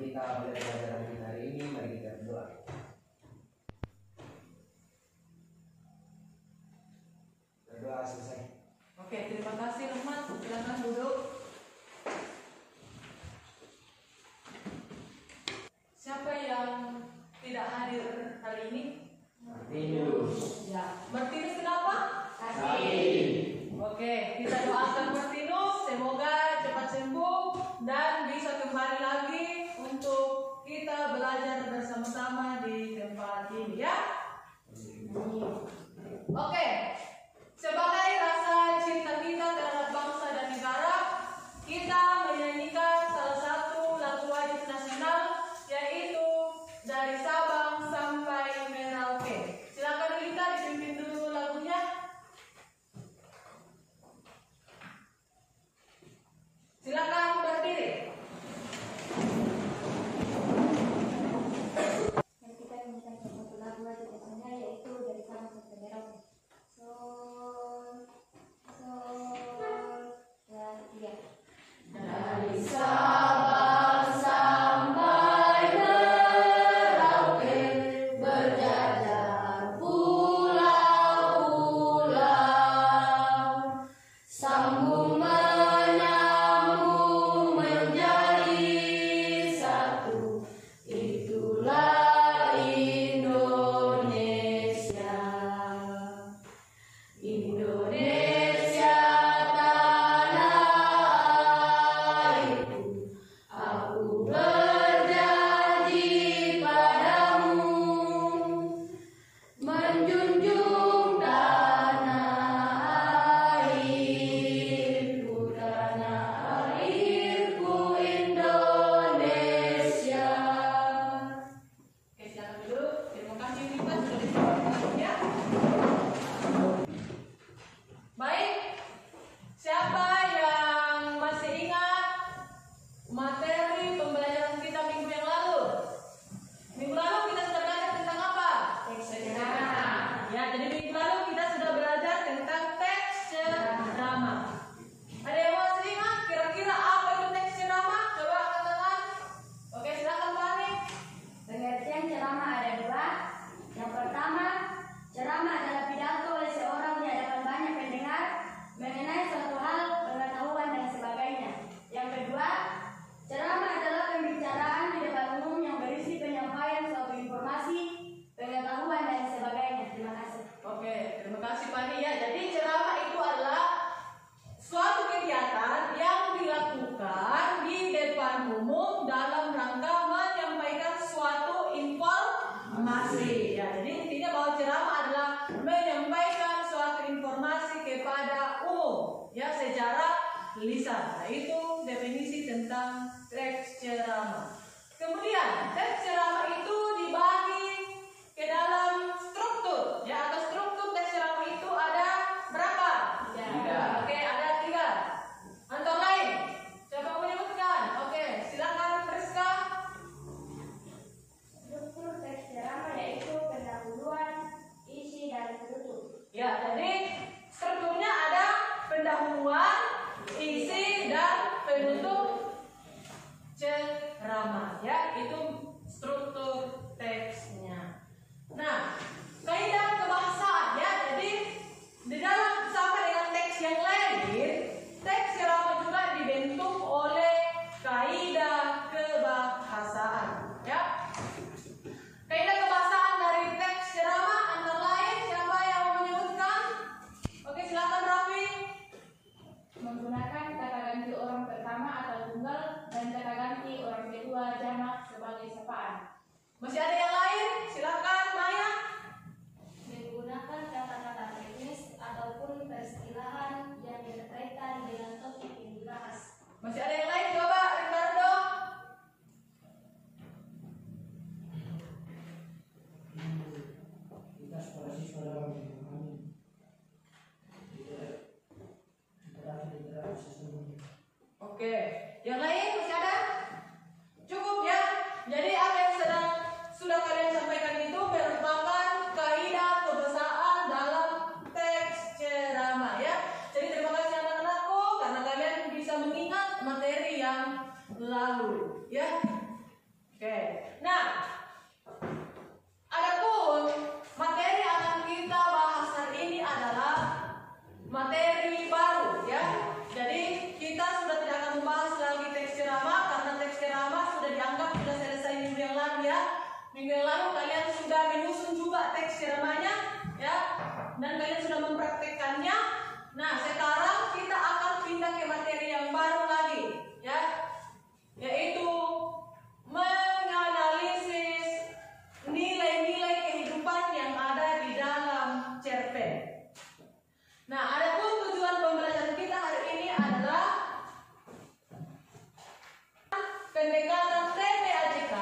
kita pada pelajaran kita hari ini, mari kita berdoa. Berdoa selesai. Oke, terima kasih Rahmat. Silakan duduk. Siapa yang tidak hadir hari ini? Martinus. Ya, Martinus kenapa? Sakit. Oke, kita doakan Martinus semoga cepat sembuh dan bisa kembali lagi untuk kita belajar bersama-sama di tempat ini ya. Oke, sebagai rasa cinta kita terhadap bangsa dan negara, kita menyanyikan salah satu lagu wajib nasional, yaitu Dari Sabang Sampai Merauke. Silakan kita dipimpin dulu lagunya. Silakan berdiri. Yang kita nyanyikan satu lagu wajib nasional, yaitu Dari Sabang Sampai Merauke. Sol, dan tiga. Dari Sabang sampai Merauke berjajar pulau-pulau, sambung menyambung menjadi satu, itulah Indonesia. Indonesia tanah airku, aku berjanji padamu, menjunjung tanah airku Indonesia. Oke, silakan duduk. Terima kasih kita sudah disediakan ya. Baik, siapa yang masih ingat materi pembelajaran kita minggu yang lalu? Minggu lalu kita sudah belajar tentang apa? Teks ceramah. Ya, jadi minggu lalu kita sudah belajar tentang teks ceramah. Ada yang masih ingat kira-kira apa itu teks ceramah? Coba angkat tangan. Oke, silakan Pak Ani. Pengertian ceramah ada dua. Yang pertama, ceramah adalah pidato oleh seorang di hadapan banyak pendengar mengenai suatu hal, pengetahuan dan sebagainya. Yang kedua, ceramah adalah pembicaraan di depan umum yang berisi penyampaian suatu informasi, pengetahuan dan sebagainya. Terima kasih. Oke, terima kasih Pak Ani ya. Jadi ceramah itu adalah suatu kegiatan yang dilakukan di depan umum dalam rangka menyampaikan suatu informasi. Ya, jadi intinya bahwa ceramah adalah menyampaikan suatu informasi kepada umum ya secara lisan. Nah, itu definisi tentang teks ceramah. Kemudian teks ceramah itu dibagi ke dalam struktur ya, atau struktur teks ceramah itu ada berapa? Tiga. Oke, ada 3. Antara lain, siapa yang menyebutkan? Oke, silakan Friska. Struktur teks ceramah yaitu pendahuluan, isi dan penutup. Ya, jadi strukturnya ada pendahuluan, isi dan penutup ceramah ya, itu struktur teksnya. Nah, kaidah kebahasaan ya, jadi di dalam sama dengan teks yang lain, teks ceramah juga dibentuk oleh kaidah kebahasaan ya. Kaidah kebahasaan dari teks ceramah antara lain siapa yang mau menyebutkan? Oke, silakan Raffi. Menggunakan kata ganti orang pertama atau tunggal dan kata ganti orang kedua jamak sebagai sapaan. Masih ada yang lain? Silakan Maya. Menggunakan kata-kata teknis ataupun peristilahan yang berkaitan dengan topik yang dibahas. Masih ada yang lain? Coba Ricardo. Kita sekolah siswa dalam memahami literasi sesungguhnya. Oke, yang lain masih ada? Cukup ya. Jadi apa yang sudah kalian sampaikan itu merupakan kaidah kebahasaan dalam teks ceramah ya. Jadi terima kasih anak-anakku karena kalian bisa mengingat materi yang lalu ya. Oke. Nah, adapun materi yang akan kita bahas hari ini adalah materi baru ya. Jadi kita sudah tidak akan membahas lagi teks ceramah karena teks ceramah sudah dianggap sudah selesai minggu yang lalu ya. Minggu yang lalu kalian sudah menyusun juga teks ceramahnya ya, dan kalian sudah mempraktekkannya. Nah, sekarang kita akan pindah ke materi yang baru lagi ya, yaitu menganalisis nilai-nilai kehidupan yang ada di dalam cerpen. Nah, adapun tujuan pembelajaran kita hari ini adalah pendekatan TPAJK,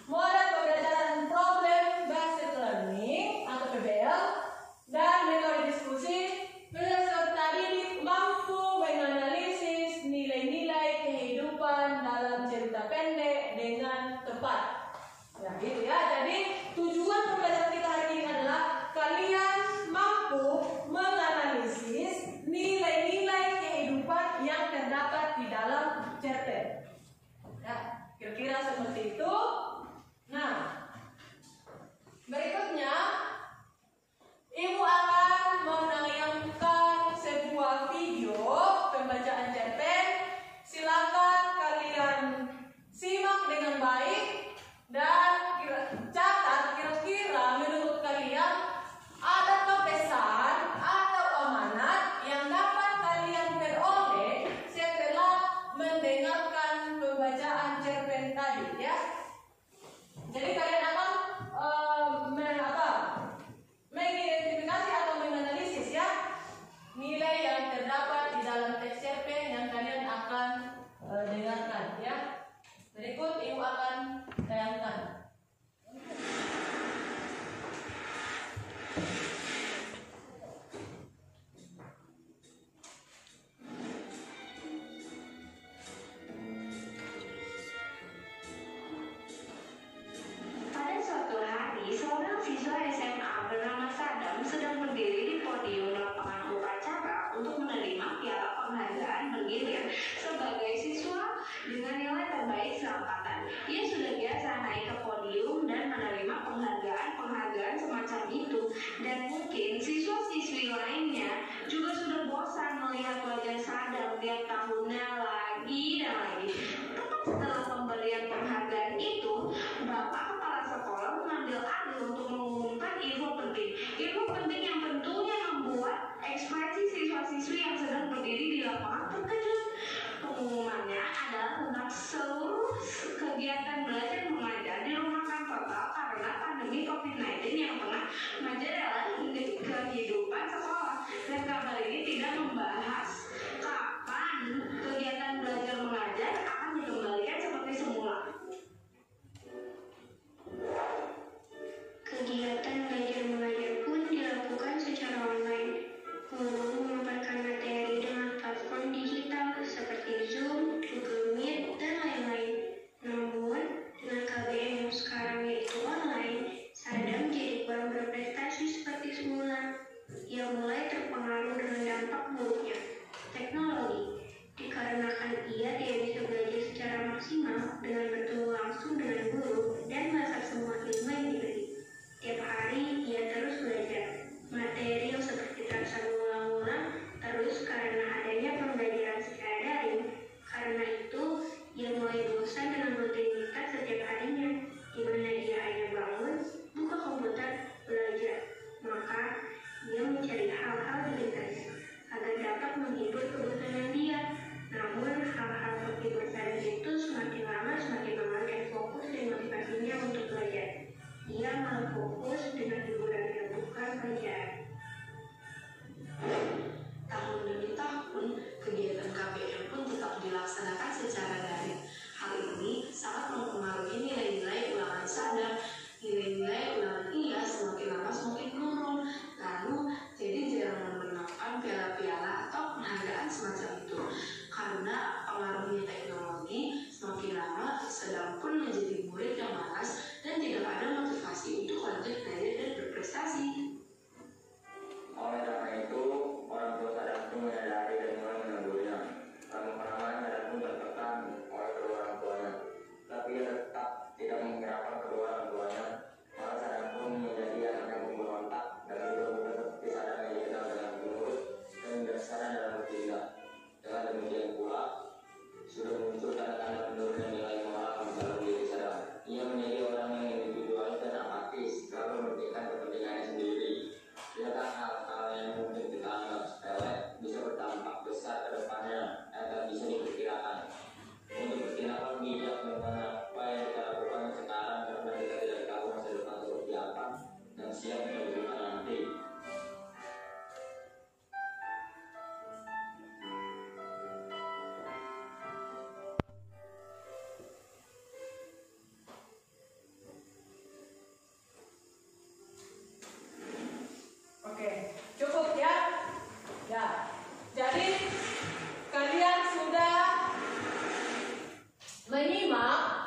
model pembelajaran problem based learning atau PBL, dan metode diskusi. Peserta didik mampu menganalisis nilai-nilai kehidupan dalam cerita pendek dengan tepat. Nah, gitu ya. Jadi tujuan pembelajaran kita hari ini adalah kalian mampu menganalisis nilai-nilai kehidupan yang terdapat di dalam cerpen. Ya, kira-kira seperti itu. Nah, berikutnya Ibu akan menayangkan sebuah video pembacaan cerpen. Silakan kalian simak dengan baik dan catat kira-kira menurut kalian adakah pesan atau amanat yang dapat kalian peroleh setelah mendengarkan pembacaan cerpen tadi ya. Jadi kalian akan mengidentifikasi atau menganalisis ya nilai yang terdapat di dalam teks cerpen yang kalian akan dengarkan ya. Berikut Ibu akan tayangkan. Pada suatu hari, seorang siswa SMA bernama Sadam sedang berdiri di podium lapangan upacara untuk menerima piala penghargaan bergilir sebagai siswa dengan nilai terbaik seangkatan. Ia sudah biasa naik ke podium dan menerima penghargaan semacam itu, dan mungkin siswa-siswi lainnya juga sudah bosan melihat wajah Sadam tiap tahunnya lagi dan lagi. Tepat setelah pemberian penghargaan itu, Bapak Kepala Sekolah mengambil alih untuk mengumumkan info penting yang tentunya membuat ekspresi siswa-siswi yang sedang berdiri di lapangan terkejut. Pengumumannya adalah tentang seluruh kegiatan belajar mengajar dirumahkan total karena pandemi COVID-19 yang tengah menjerat kehidupan sekolah. Dan kabar ini tidak membahas kapan kegiatan belajar mengajar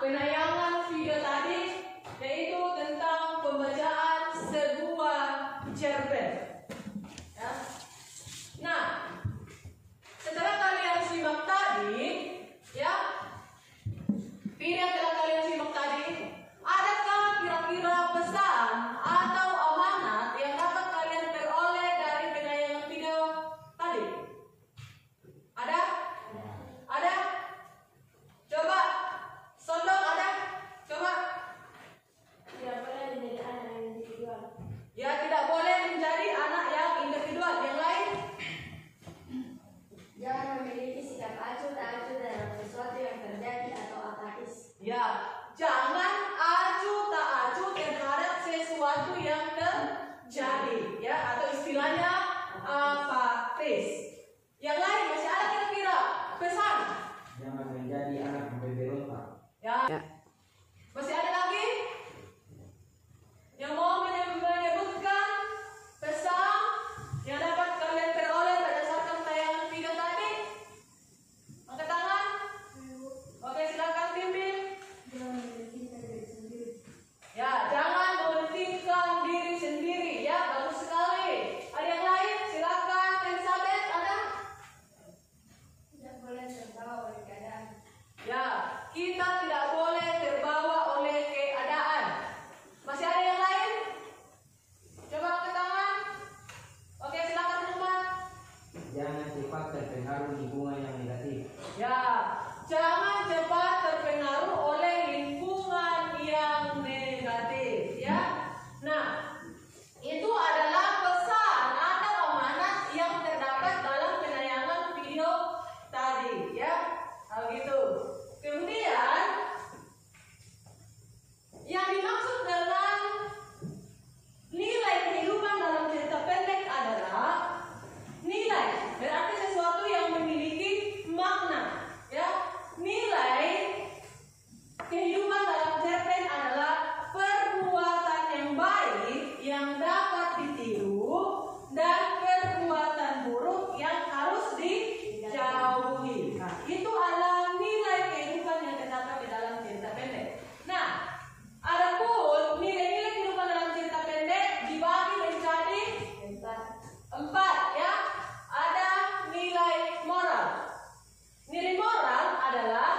penayangan video tadi, yaitu tentang pembacaan sebuah cerpen. Ya. Nah, setelah kalian simak tadi, ya, video yang telah kalian simak tadi, adakah kira-kira pesan atau amanat yang dapat kalian peroleh dari penayangan video tadi? Ada? Ada? Coba, sondong ada? Coba. Tidak boleh menjadi anak yang individual. Ya, tidak boleh menjadi anak yang individual. Yang lain? Jangan memiliki sikap acuh tak acuh dalam sesuatu yang terjadi atau apatis. Ya, jangan acuh tak acuh terhadap sesuatu yang terjadi, ya, atau istilahnya apatis. Yang lain masih ada kira-kira pesan? Jangan menjadi anak yang berontak. Ya. Masih ada lagi yang mau menyebutkan pesan yang dapat kalian peroleh berdasarkan tayangan video tadi? Angkat tangan. Oke, silakan pimpin. Ya, jangan mementingkan diri sendiri. Ya, bagus sekali. Ada yang lain? Silakan, Elizabeth. Ada? Tidak boleh terbawa oleh keadaan. Ya, kita tidak boleh terbawa oleh keadaan. Masih ada yang lain? Coba angkat tangan. Oke, silakan teman. Jangan cepat terpengaruh lingkungan yang negatif. Ya, jangan cepat terpengaruh oleh lingkungan yang negatif. Ya, nah, itu adalah pesan atau amanat yang terdapat dalam penayangan video tadi. Ya, begitu. Kemudian, yang dimaksud dengan nilai kehidupan dalam cerita pendek adalah nilai, berarti sesuatu yang memiliki makna. Ya, nilai kehidupan dalam cerpen adalah perbuatan yang baik yang dapat ditiru dan perbuatan buruk yang harus dijauhi. Nah, itu adalah nilai kehidupan yang terdapat di dalam cerita pendek. Nah, adapun nilai-nilai kehidupan dalam cerita pendek dibagi menjadi empat, ya. Ada nilai moral. Nilai moral adalah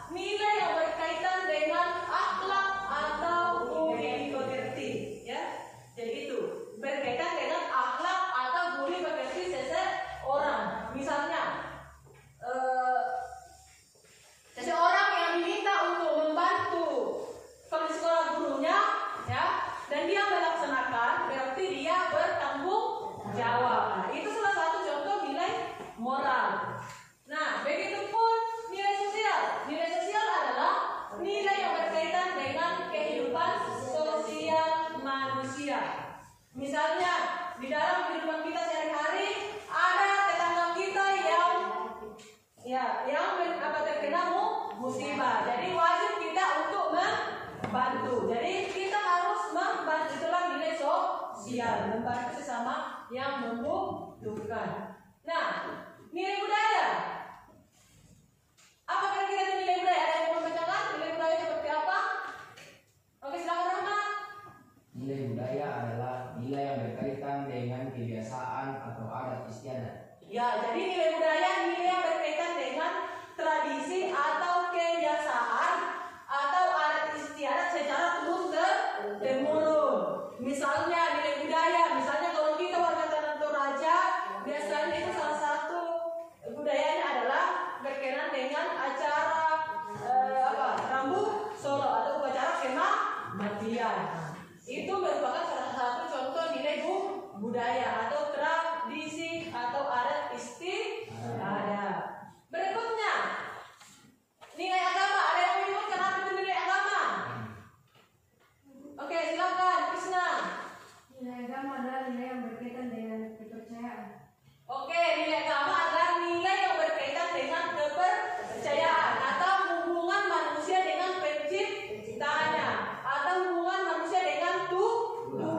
nilai yang berkaitan dengan akhlak atau budi pekerti, ya. Jadi itu berkaitan dengan akhlak atau budi pekerti seseorang. Misalnya, seseorang yang diminta untuk membantu kalau di sekolah gurunya, ya, dan dia melaksanakan, berarti dia bertanggung jawab. Nah, itu salah satu contoh nilai moral. Nah, begitupun nilai sosial. Nilai sosial adalah nilai yang berkaitan dengan kehidupan sosial manusia. Misalnya, di dalam kehidupan kita sehari-hari ada tetangga kita yang terkena musibah. Jadi wajib kita untuk membantu. Jadi kita harus membantu, itulah nilai sosial, membantu sesama yang membutuhkan. Nah, nilai budaya. Apa kira-kira nilai budaya? Ada yang mau membacakan nilai budaya seperti apa? Oke, silakan Rahmat. Nilai budaya adalah nilai yang berkaitan dengan kebiasaan atau adat istiadat. Ya, jadi nilai budaya nilai yang berkaitan dengan tradisi atau kebiasaan atau adat istiadat secara turun-temurun. Misalnya nilai budaya, misalnya kalau kita warga Tanah Toraja, biasanya itu salah satu budayanya adalah berkenaan dengan acara Rambu Solo atau upacara kematian. Itu merupakan salah satu contoh nilai budaya atau tradisi atau adat istiadat. Berikutnya, nilai agama. Ada yang menyebutkan apa itu nilai agama? Oke, silakan Krisna. Nilai agama adalah nilai yang berkaitan dengan kepercayaan. Oke, nilai agama adalah nilai yang berkaitan dengan kepercayaan atau hubungan manusia dengan penciptanya atau hubungan manusia dengan Tuhan.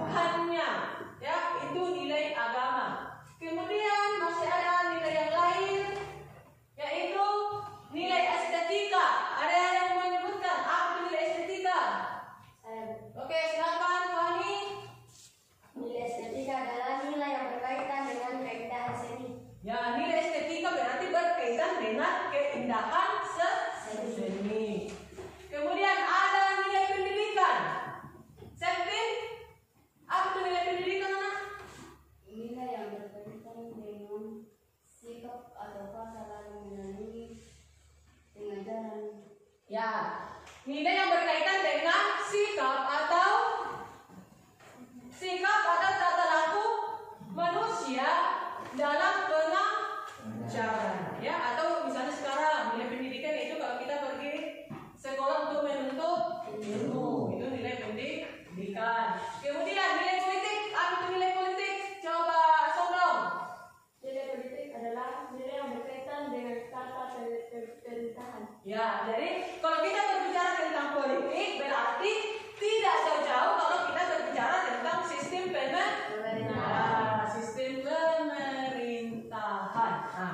Ya, nilai yang berkaitan dengan sikap atau tata laku manusia dalam pengajaran. Ya, atau misalnya sekarang nilai pendidikan itu kalau kita pergi sekolah untuk menuntut ilmu, itu nilai pendidikan. Kemudian nilai politik, apa itu nilai politik? Coba Sondong. Nilai politik adalah nilai yang berkaitan dengan tata pemerintahan. Ya, jadi kalau kita berbicara tentang politik berarti tidak jauh-jauh kalau kita berbicara tentang sistem sistem pemerintahan. Nah,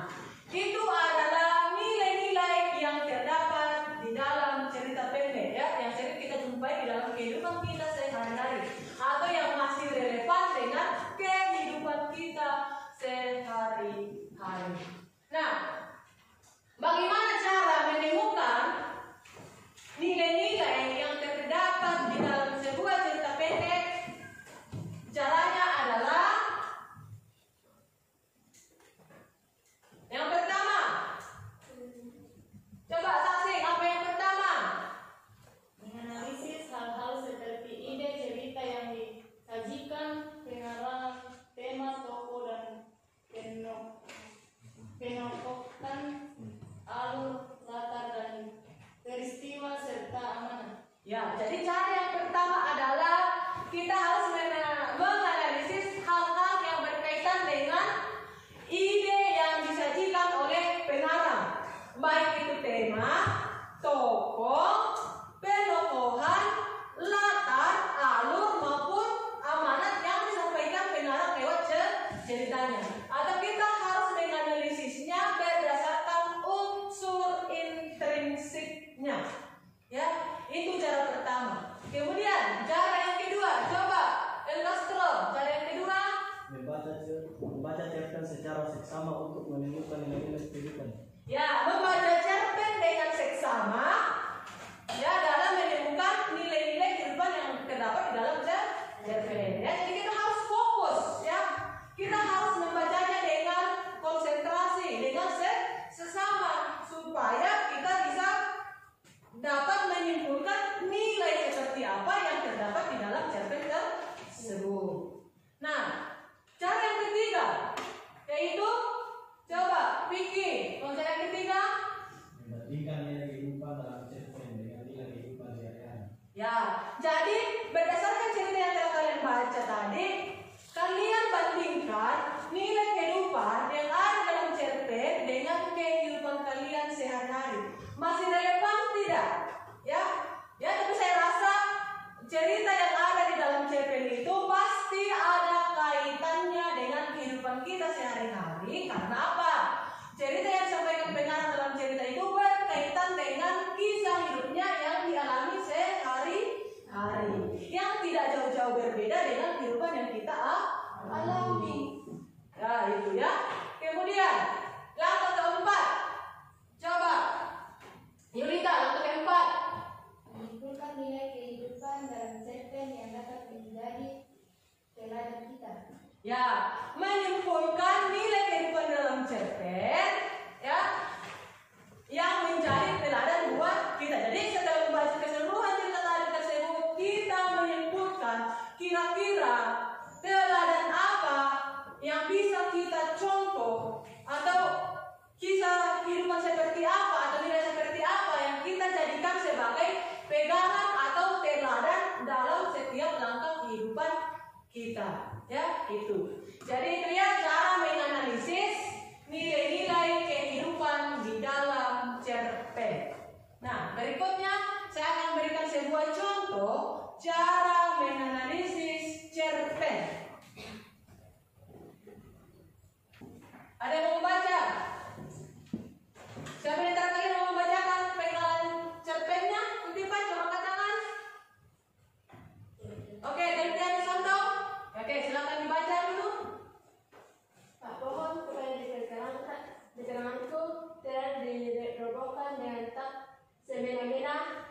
itu adalah nilai-nilai yang terdapat di dalam cerita pendek, ya, yang sering kita jumpai di dalam kehidupan kita sehari-hari atau yang masih relevan dengan kehidupan kita sehari-hari. Nah, bagaimana cara menemukan nilai-nilai yang terdapat di dalam sebuah cerita pendek? Caranya adalah yang pertama. Coba saksi, apa yang pertama? Menganalisis hal-hal seperti ide cerita yang disajikan, pengarang, tema tokoh dan penokohan, alur, latar dan peristiwa serta amanah. Ya, jadi cara yang pertama adalah kita harus menganalisis hal-hal yang berkaitan dengan ide yang disajikan oleh pengarang, baik itu tema, tokoh, penokohan, latar, alur maupun amanat yang disampaikan pengarang lewat ceritanya. Atau kita harus menganalisisnya berdasarkan unsur intrinsiknya. Ya, itu cara pertama. Kemudian cara yang kedua, coba Elastro, cara yang kedua membaca cerpen secara seksama untuk menemukan nilai-nilai kehidupan. ya, membaca cerpen dengan seksama, ya, dalam menemukan nilai-nilai kehidupan yang terdapat di dalam cerpen. Ya, jadi kita harus fokus, ya, kita harus membacanya dengan konsentrasi, dengan sesama supaya kita bisa dapat menyimpulkan nilai seperti apa yang terdapat di dalam cerpen tersebut. Nah, cara yang ketiga yaitu coba Vicky, cara yang ketiga, Membandingkan nilai kehidupan dalam cerpen dengan nilai kehidupan sehari-hari. ya, jadi berdasarkan cerita yang telah kalian baca tadi, kalian bandingkan nilai kehidupan yang ada dalam cerpen dengan kehidupan kalian sehari-hari. Masih relevan tidak? Ya, ya, tapi saya rasa cerita yang ada di dalam cerpen itu pasti ada kaitannya dengan kehidupan kita sehari-hari. Karena apa? Cerita yang disampaikan pengarang dalam cerita itu berkaitan dengan kisah hidupnya yang dialami sehari-hari, yang tidak jauh-jauh berbeda dengan kehidupan yang kita alami. Ya, itu ya. Kemudian langkah keempat, coba Yulita, langkah keempat. Menyimpulkan nilai kehidupan dalam cerpen yang dapat menjadi teladan kita. Ya, menyimpulkan nilai kehidupan dalam cerpen, ya, yang menjadi teladan buat kita. Jadi setelah membaca keseluruhan cerita tadi tersebut, kita menyimpulkan kira-kira teladan apa yang bisa kita contoh atau kisah kehidupan seperti apa atau nilai seperti apa yang kita jadikan sebagai pegangan atau teladan dalam setiap langkah kehidupan kita. Ya, itu. Jadi itu ya cara menganalisis nilai-nilai kehidupan di dalam cerpen. Nah, berikutnya saya akan berikan sebuah contoh cara menganalisis cerpen. Ada yang mau membaca? Siapa di antara kalian mau membacakan pengenalan cerpennya? Kutipan, coba angkat tangan. Oke, gantian Sondong. Oke, silakan dibaca dulu. Pak pohon supaya di keteranganku tidak dirobohkan dengan tak semena-mena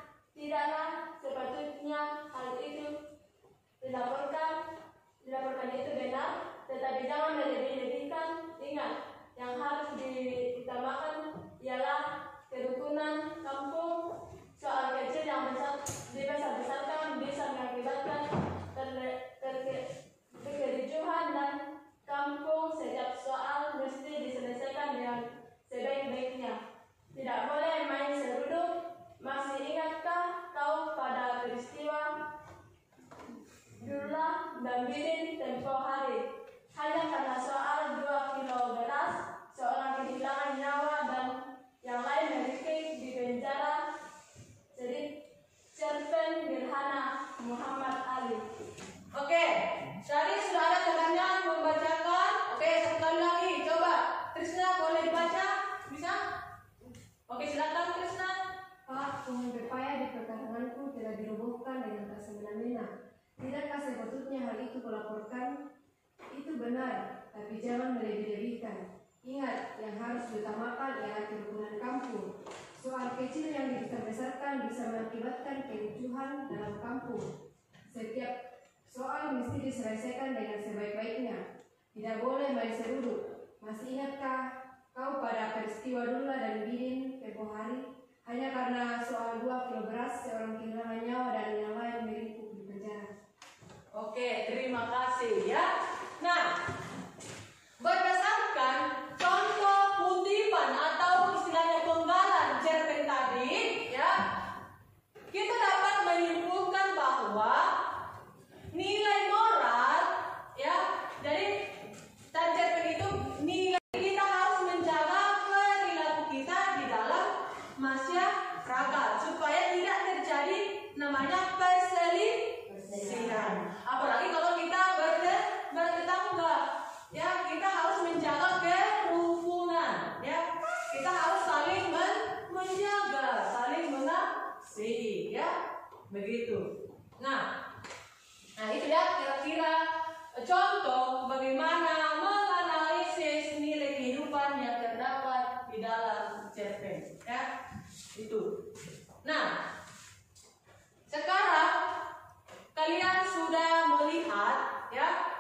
dan Bidin tempo hari. Hanya karena soal 2 kilo beras, seorang kehilangan nyawa dan yang lain merikik di penjara. Jadi Cerpen Gerhana Muhammad Ali. Oke, tadi sudah ada temannya membacakan. Oke, satu kali lagi, coba Krisna boleh dibaca, bisa? Oke, silakan Krisna. Pak, pohon pepaya di perkampunganku telah dirobohkan dengan tak semena-mena. Tidakkah sepatutnya hal itu kulaporkan? Itu benar, tapi jangan melebih-lebihkan. Ingat, yang harus diutamakan ialah kerukunan kampung. Soal kecil yang dibesarkan bisa mengakibatkan kericuhan dalam kampung. Setiap soal mesti diselesaikan dengan sebaik-baiknya. Tidak boleh main seruduk. Masih ingatkah kau pada peristiwa Dula dan Bidin tempoh hari? Hanya karena soal 2 kilo beras, seorang kehilangan nyawa dan yang lain meringkuk di penjara. Oke, terima kasih ya. Nah, berdasarkan contoh kutipan atau istilahnya penggalan cerpen tadi, ya, kita dapat menyimpulkan bahwa nilai moral, ya, jadi dan cerpen itu nilai kita harus menjaga perilaku kita di dalam masyarakat supaya tidak terjadi namanya perselisihan. Apalagi kalau kita bertetangga, ya, kita harus menjaga kerukunan, ya, kita harus saling menjaga, saling mengasihi, ya, begitu. Nah, itu ya kira-kira contoh bagaimana menganalisis nilai kehidupan yang terdapat di dalam cerpen, ya, itu. Nah, sekarang kalian sudah melihat, ya,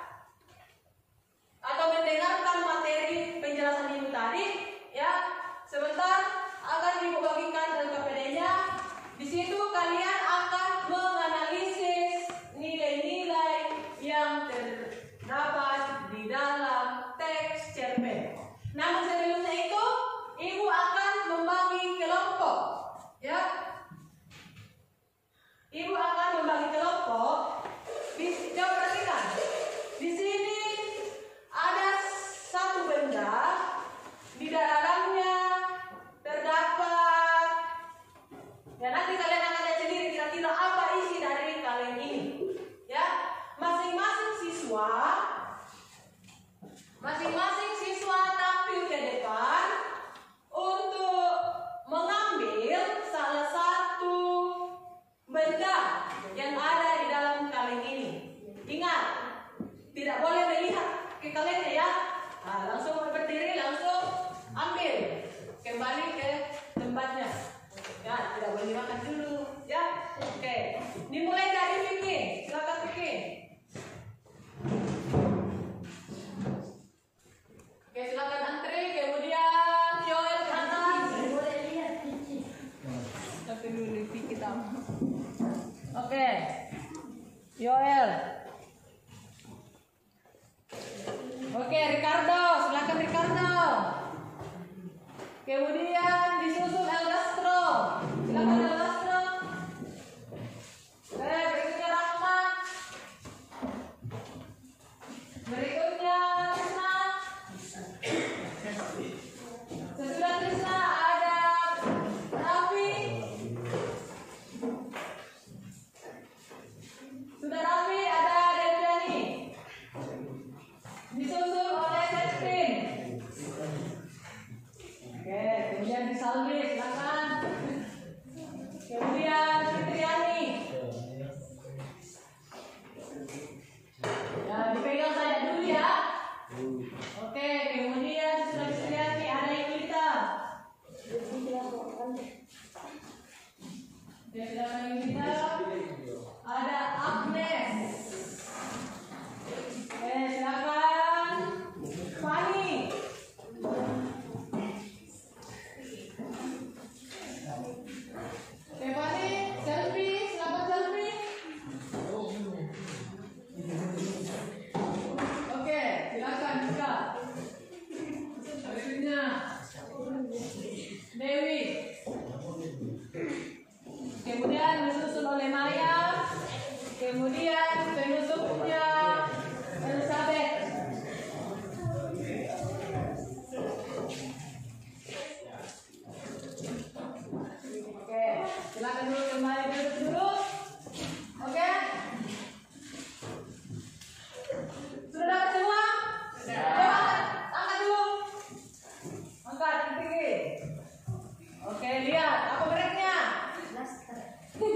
atau mendengarkan materi penjelasan ini tadi, ya. Sebentar akan dibagikan LKPD-nya. Di situ kalian akan menganalisis nilai-nilai yang terdapat di dalam teks cerpen. Namun sebelumnya itu, Ibu akan membagi kelompok, ya. Ibu akan membagi kelompok. Coba perhatikan. Di sini ada satu benda, di dalamnya terdapat, ya, nanti kalian akan lihat sendiri kira-kira apa isi dari kaleng ini, ya. Masing-masing siswa tampil ke depan untuk mengambil salah satu benda yang ada di dalam kaleng ini. Ingat, tidak boleh melihat ke kalengnya, ya. Nah, langsung berdiri, langsung ambil, kembali ke tempatnya. Ya, tidak boleh dimakan dulu, ya. Oke, dimulai dari Vicky. Silakan Vicky. Oke, silakan antri. Kemudian Yoel ke atas. Boleh lihat Cici. Tapi dulu Vicky tahu. Oke, Yoel. Oke, Ricardo, silakan Ricardo. Kemudian disusul Elastro. Silakan Elastro. Berikutnya Rahmat. Berikutnya Krisna. Sesudah Krisna ada Raffi. Sudah Raffi ada Deviani. Disusul oleh Catherine. Oke, kemudian di Salvi, silakan. Kemudian Fitriani. Ya, dipegang saja dulu, ya. Oke, kemudian setelah Fitriani ada Yulita. Oke, silakan Yulita. Ada Agnes. Oke, silakan Fani. Oke, Fani, selfie, silakan selfie. Oke, silakan juga. Berikutnya Dewi. Kemudian disusul oleh Maya. Kemudian penutupnya Elizabeth. Oke, silakan dulu kembali duduk dulu. Oke. Sudah dapat semua? Coba angkat dulu. Angkat tinggi. Oke, lihat apa mereknya?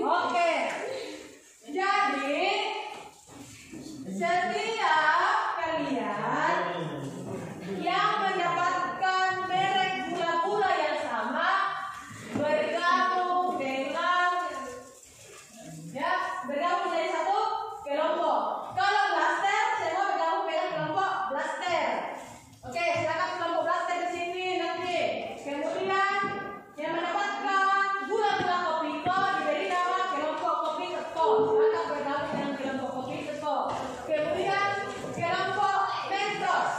Oke. Jadi setiap kalian yang mendapatkan merek gula-gula yang sama bergabung menjadi satu kelompok. Kalau blaster, semua bergabung dengan kelompok blaster. Oke, silakan kelompok blaster di sini nanti. Kemudian yang mendapatkan gula-gula kopiko diberi nama kelompok kopi teko. Silakan bergabung dengan kelompok kopi teko. Kemudian kelompok mentos.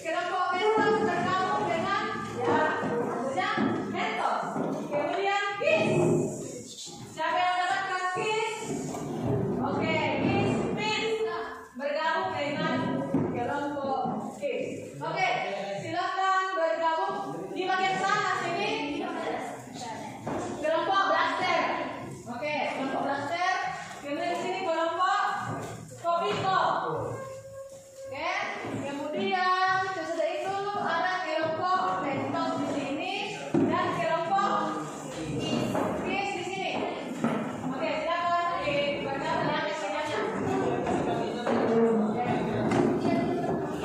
Kelompok mentos bergabung dengan maksudnya mentos. Kemudian kiss. Siapa yang mendapatkan kiss? Oke, kiss pins bergabung dengan kelompok kiss. Oke, silakan bergabung di bagian sana sini. Kelompok blaster. Oke, kelompok blaster. Kemudian di sini kelompok kopiko. Oke, kemudian sesudah itu ada kelompok mentos di sini dan kelompok kiss di sini. Oke, silakan bergabung dengan ketiganya.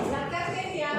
Silakan kiss ya.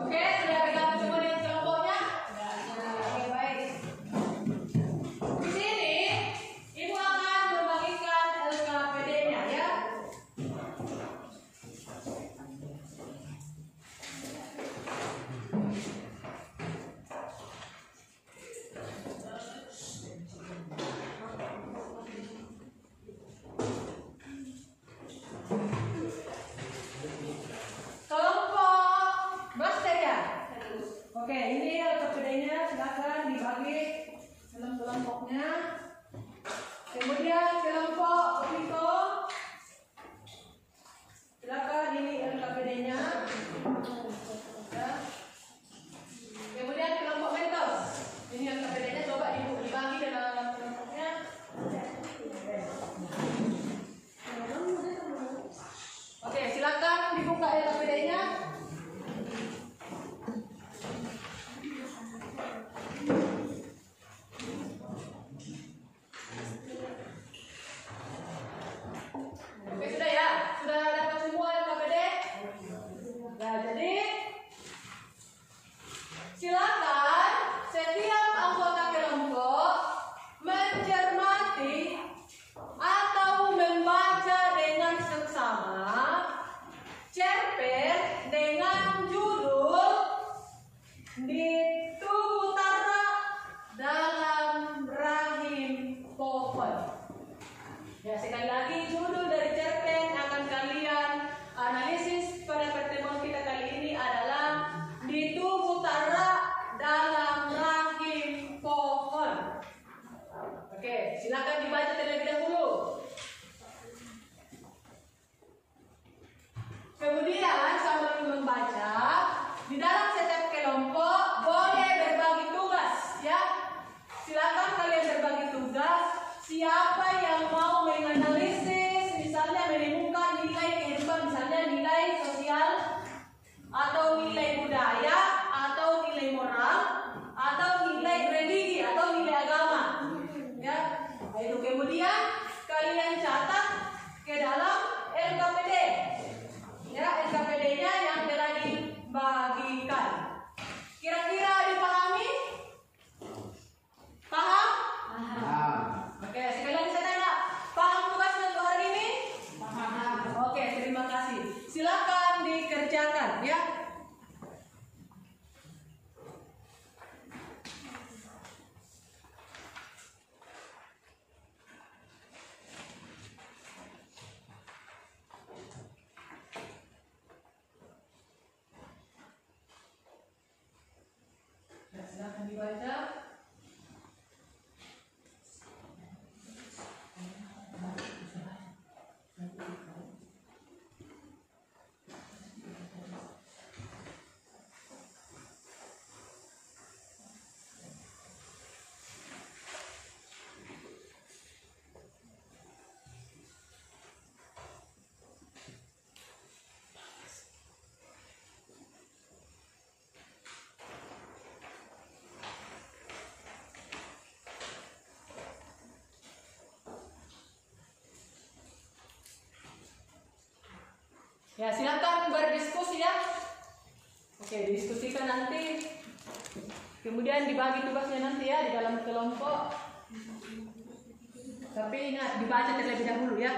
Oke, sudah bergabung semua dengan kelompoknya? Oke, baik. Di sini, Ibu akan membagikan LKPD-nya ya. Kelompok blaster ya. Oke, ini LKPD-nya silakan dibagi dalam kelompoknya. Kemudian kelompok kopiko, silakan ini LKPD-nya. Ya. Kemudian kelompok mentos, ini LKPD-nya coba dibagi dalam kelompoknya. Oke, silakan dibuka LKPD-nya. Oke, sudah ya? Sudah dapat semua LKPD? Nah, jadi silakan setiap anggota kelompok mencermati atau membaca dengan seksama cerpen dengan judul Di Tubuh Tara Dalam Rahim Pohon. Ya, sekali lagi judul dari cerpen akan kalian analisis pada pertemuan kita kali ini adalah Di Tubuh Tara Dalam Rahim Pohon. Oke, silakan dibaca terlebih dahulu. Kemudian sambil membaca, di dalam setiap kelompok boleh berbagi tugas ya. Silakan kalian berbagi tugas. Siapa yang mau menganalisis ke dalam LKPD. Ya, LKPD-nya yang telah dibagikan. Kira-kira dipahami? Paham? Oke, sekali lagi saya tanya, paham tugasnya untuk hari ini? Paham. Oke, terima kasih. Silakan dikerjakan ya. Ya, silakan dibaca. Ya, silakan berdiskusi ya. Oke, diskusikan nanti. Kemudian dibagi tugasnya nanti ya di dalam kelompok. Tapi ingat dibaca terlebih dahulu ya.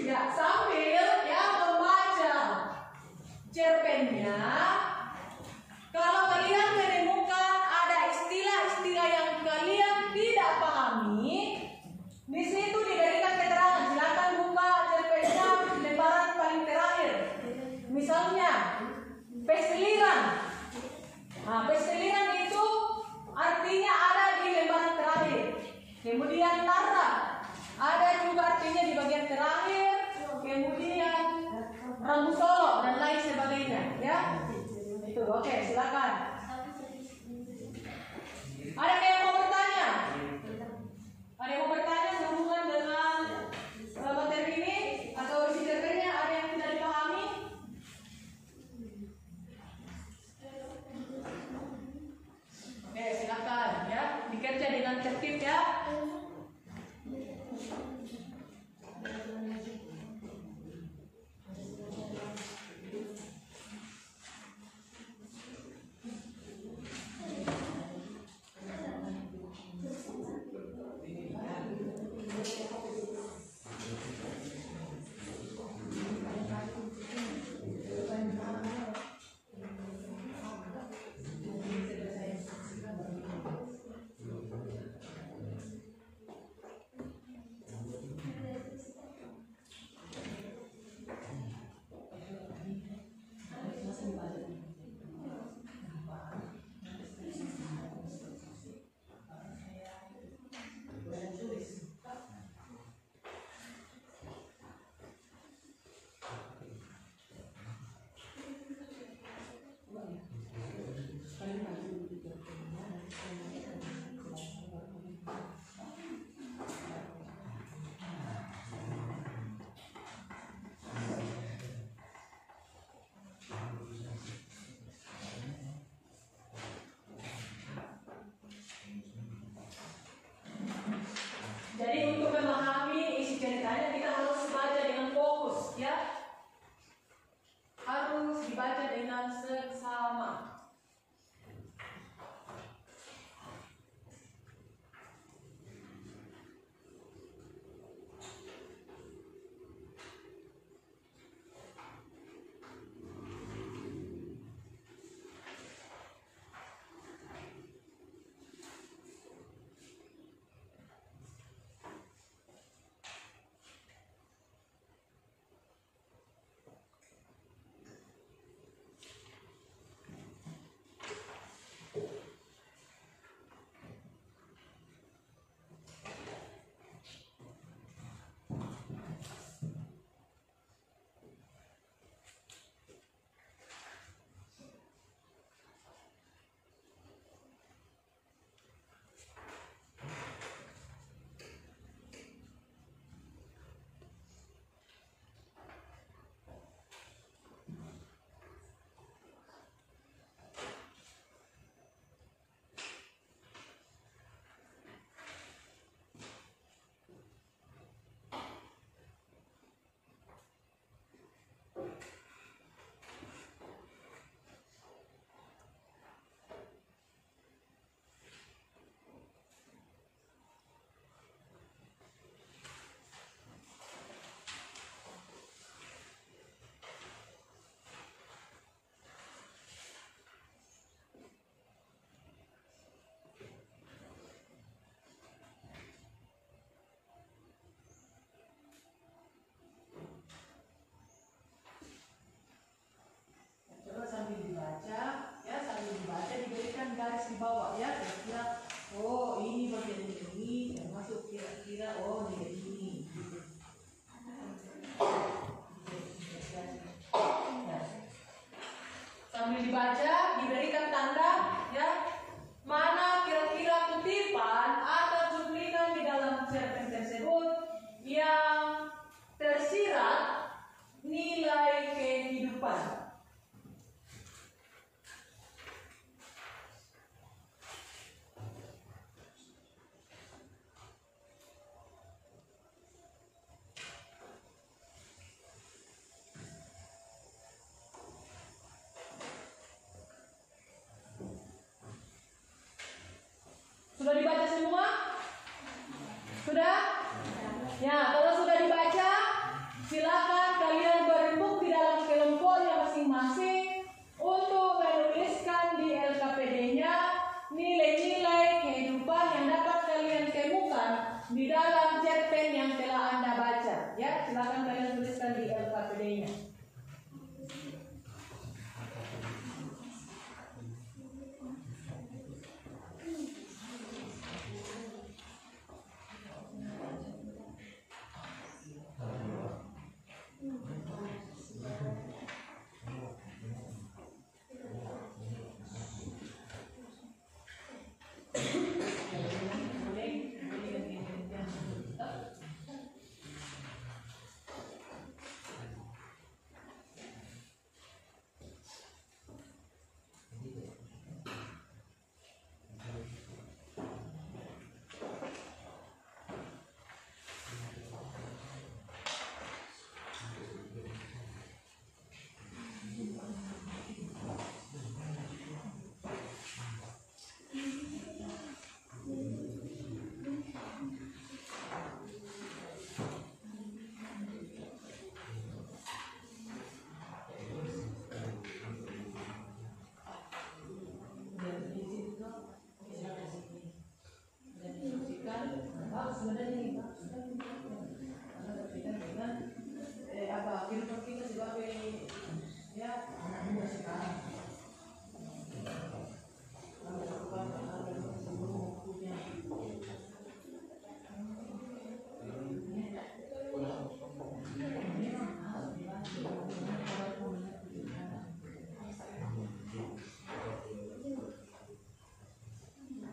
Ya, sambil ya membaca cerpennya, kalau kalian menemukan ada istilah-istilah yang kalian tidak pahami, di situ diberikan keterangan. Silakan buka cerpennya lembaran paling terakhir. Misalnya, peseliran. Nah, peseliran itu artinya ada di lembaran terakhir. Kemudian lara, ada juga artinya di bagian terakhir. Kemudian rambu solo dan lain sebagainya ya. Itu oke, silakan. Ada yang mau bertanya? Ada yang mau bertanya sehubungan dengan materi ini atau isi cerpennya? Ada yang tidak dipahami? Oke, silakan ya, dikerja dengan tertib ya. dibaca, diberikan tanda, ya, mana kira-kira kutipan atau cuplikan di dalam cerpen tersebut yang tersirat nilai kehidupan. Sudah dibaca semua? Sudah? Ya, kalau sudah dibaca, silakan kalian berembuk di dalam kelompoknya masing-masing untuk menuliskan di LKPD-nya nilai-nilai kehidupan yang dapat kalian temukan di dalam cerpen yang telah Anda baca. Ya, silakan kalian tuliskan di LKPD-nya.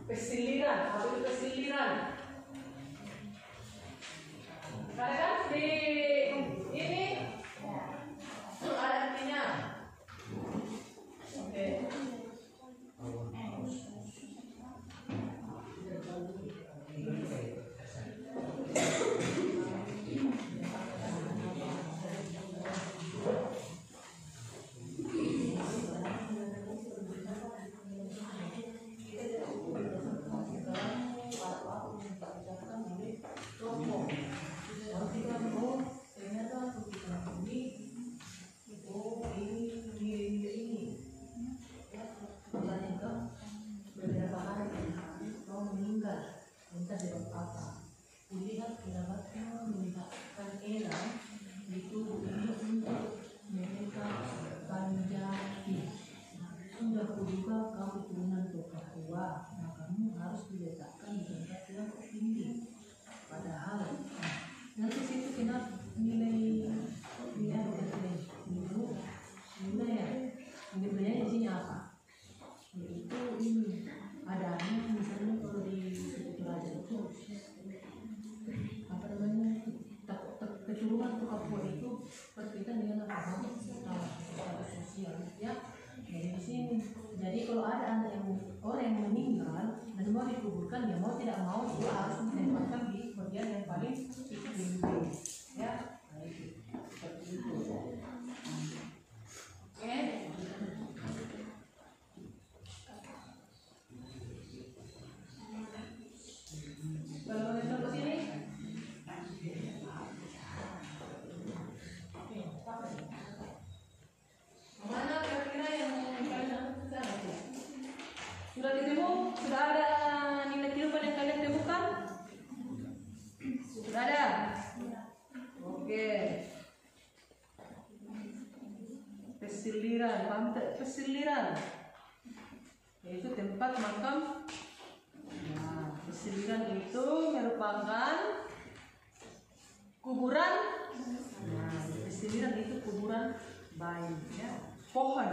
Pesiliran, apa itu pesiliran? Karena kan di ini ada artinya. Oke. Jadi kalau ada anak yang orang yang meninggal dan mau dikuburkan, ya mau tidak mau dia harus ditempatkan di bagian yang paling tinggi, ya. Seperti itu. Oke. Kalau kita ke sini. Mana kira-kira yang kalian sudah ketemu? Sudah ada nilai kehidupan yang kalian temukan? Sudah ada? Oke. Pesiliran, paham tak? Pesiliran yaitu tempat makam. Nah, pesiliran itu merupakan kuburan. Nah, pesiliran itu kuburan bayi, ya. Pohon.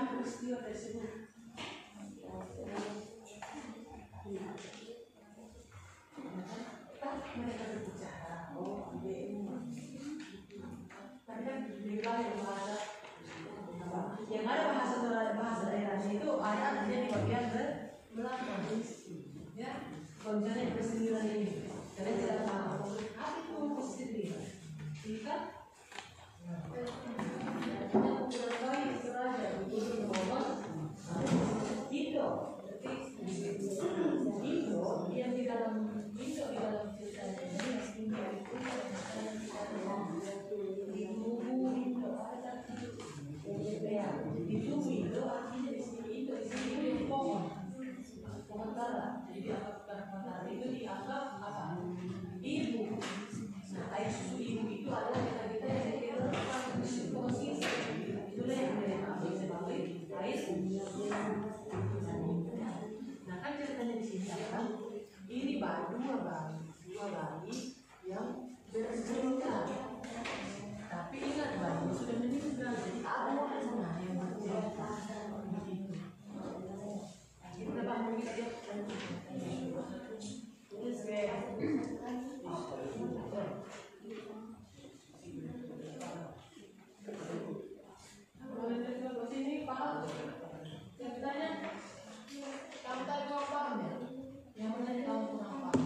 dengan peristiwa tersebut. Mereka berbicara, oh ini, tapi kan dibilang yang ada bahasa daerahnya itu ada artinya di bagian belakang, ya. Kalau misalnya persendirian ini, kalian tidak tahu apa itu persendirian, jika Indo yang di dalam ceritanya ini Indo artinya di sini Indo itu pohon tara, jadi tara itu dianggap apa? Ibu. Nah, air susu ibu itu adalah kita yang kita konsisten. Itulah yang diambil sebagai air susu. Nah, kan ceritanya di sini kan ini dua bayi yang bercerita. Tapi ingat bayi sudah meninggal, jadi ada orang yang bercerita begitu. Kita bangun kita sini paham? Ceritanya kamu tadi mau paham ya? Yang mana kamu kurang paham?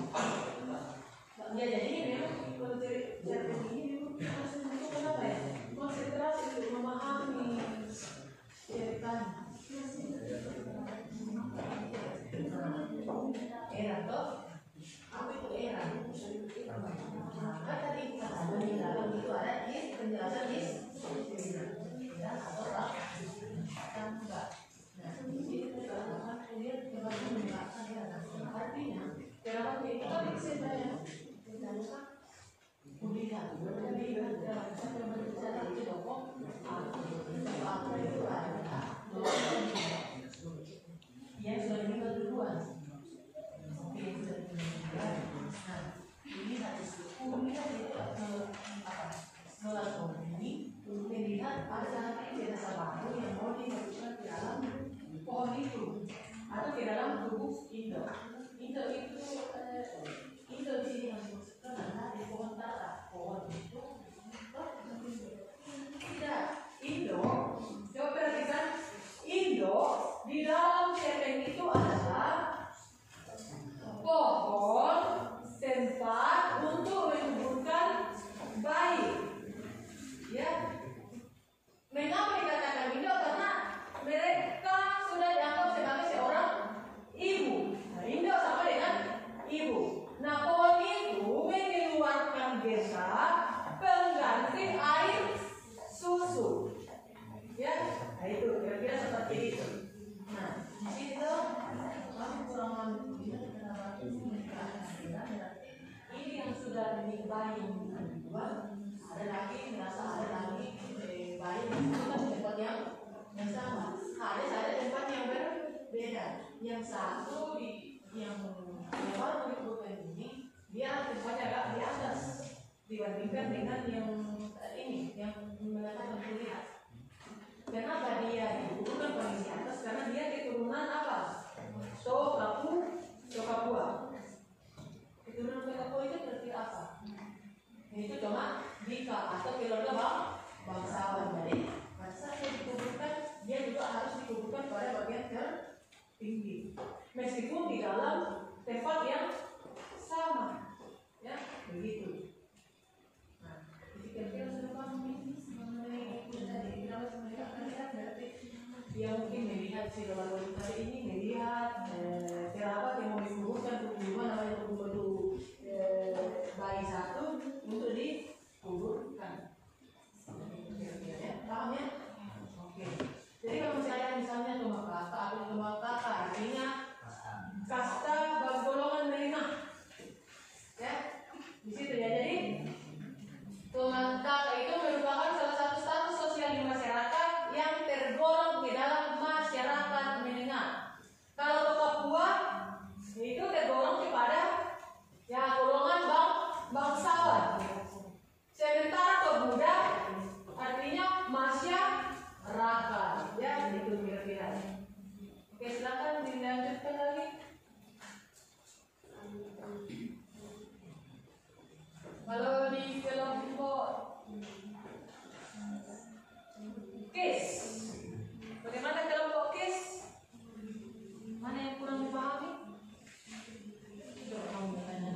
Ya jadi memang kalau cerita ini harus untuk apa ya? Konsentrasi untuk memahami ceritanya. Era toh? Apa itu era? Nah, tadi kata di dalam itu ada penjelasan ya atau enggak. Nah, ini kita akan lihat bagaimana menjelaskan ya. Artinya, dalam itu kan ceritanya kulihat kita berbicara itu kok apa itu ada yang sudah meninggal duluan. Nah, ini harus kulihat itu melakukan ini melihat ada jenazah baru yang mau dimasukkan di dalam pohon itu atau di dalam tubuh Indo. Indo itu Indo di sini harus dimasukkan adalah di pohon tara. Pohon itu tidak Indo. Coba perhatikan Indo di dalam cerpen itu adalah pohon tempat untuk menyuburkan bayi. Ya, mengapa dikatakan Indo? Karena mereka sudah dianggap sebagai seorang ibu. Nah, Indo sama dengan ibu. Nah, pohon itu mengeluarkan desa pengganti air susu. Ya, nah itu kira-kira seperti itu. Nah, di situ kami kurang ini yang sudah bayi kedua. Ada lagi merasa ada lagi bayi itu kan tempat yang sama. Ada tempat yang berbeda. Yang satu yang baru disebutkan ini dia tempatnya agak di atas dibandingkan dengan yang ini yang mengatakan kulihat. Kenapa dia bukan paling di atas? Karena dia keturunan apa? Sokapua. Keturunan Sokapua itu berarti apa? Itu cuma Dika atau keluarga bangsawan. Jadi masa dia dikuburkan, dia juga harus dikuburkan pada bagian tertinggi, meskipun di dalam tempat yang sama, ya begitu. Nah, kira-kira sudah paham ini mengenai tadi mereka melihat berarti dia mungkin melihat si lalu tadi ini melihat kerabat yang mau dikuburkan tujuan namanya tujuan bayi satu untuk dikuburkan. Paham ya? Oke. Jadi kalau misalnya tumakaka, atau tumakaka artinya kasta golongan menengah. Ya, di situ ya. Jadi tumakaka itu merupakan salah satu status sosial di masyarakat yang tergolong di dalam masyarakat menengah. Kalau Papua itu tergolong kepada Raka, ya itu kira-kira. Oke, silakan dilanjutkan lagi. Kalau di kelompok case, bagaimana kelompok case? Mana yang kurang dipahami? Coba kamu bertanya.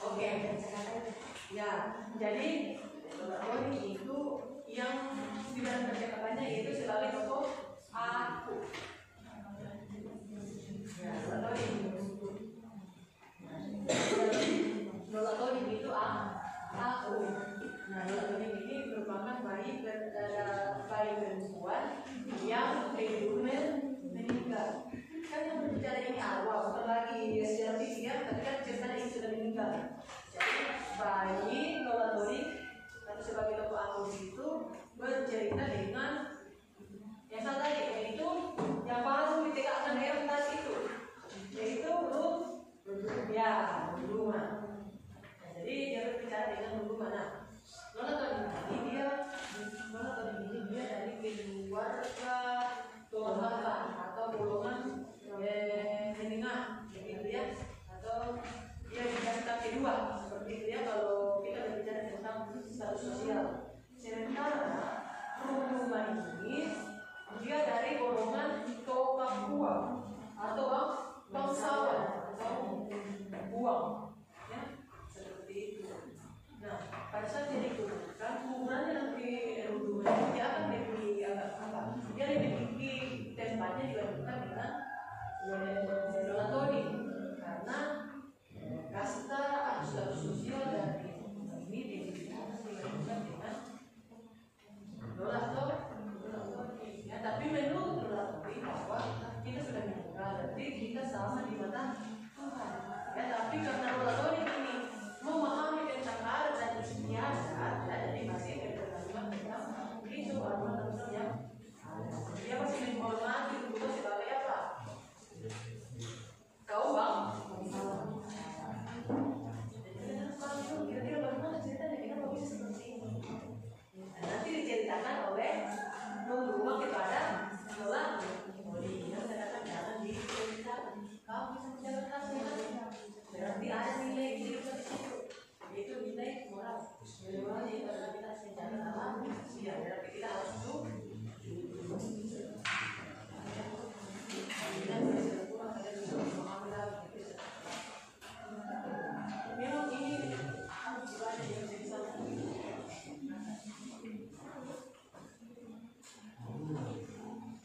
Oke, ya. Jadi itu yang di dalam percakapannya yaitu selalu contoh aku. Ya, Dolatonik itu aku. Nah, dolatonik ini merupakan bayi perempuan yang ibunya meninggal. Kan yang berbicara ini awal, bukan lagi secara fisik, tapi kan ceritanya ini sudah meninggal. Jadi bayi dolatonik atau sebagai tokoh aku itu bercerita dengan yang satu tadi, yaitu yang baru ditegakkan daerah tadi itu, yaitu rumah. Nah, jadi dia berbicara dengan rumah. Nah, dolatonik ini dia dari keluarga Tohaka atau golongan menengah, begitu ya, atau dia dikasta kedua, seperti itu ya kalau kita berbicara tentang status sosial. Sementara rumah ini dia dari golongan Tokakua atau bangsawan atau buang, ya, seperti itu. Nah, pada saat dia dikuburkan, kuburannya nanti rumah ini dia akan lebih apa? Dia lebih tinggi, tempatnya juga bukan dengan dolatonik, karena kasta atau status sosial dari ini dilakukan dengan dolatonik. Ya, tapi menurut dolatonik bahwa kita sudah meninggal, berarti kita sama di mata Tuhan. Ya, tapi karena dolatonik ini memahami tentang hal dan istiadat, jadi masih berkaitan tentang itu orang-orang yang dia masih menghormati itu sebagai apa? Kau bang? Kira-kira bagaimana ceritanya? Kenapa bisa seperti ini? Nah, nanti diceritakan oleh rumah kepada Nola. Dia katakan jangan diceritakan. Kau bisa menjaga kasihnya. Berarti ada nilai di situ, yaitu nilai moral. Moral ini kalau kita secara alam, ya berarti kita harus tuh. Memang ini harus dibaca yang bisa.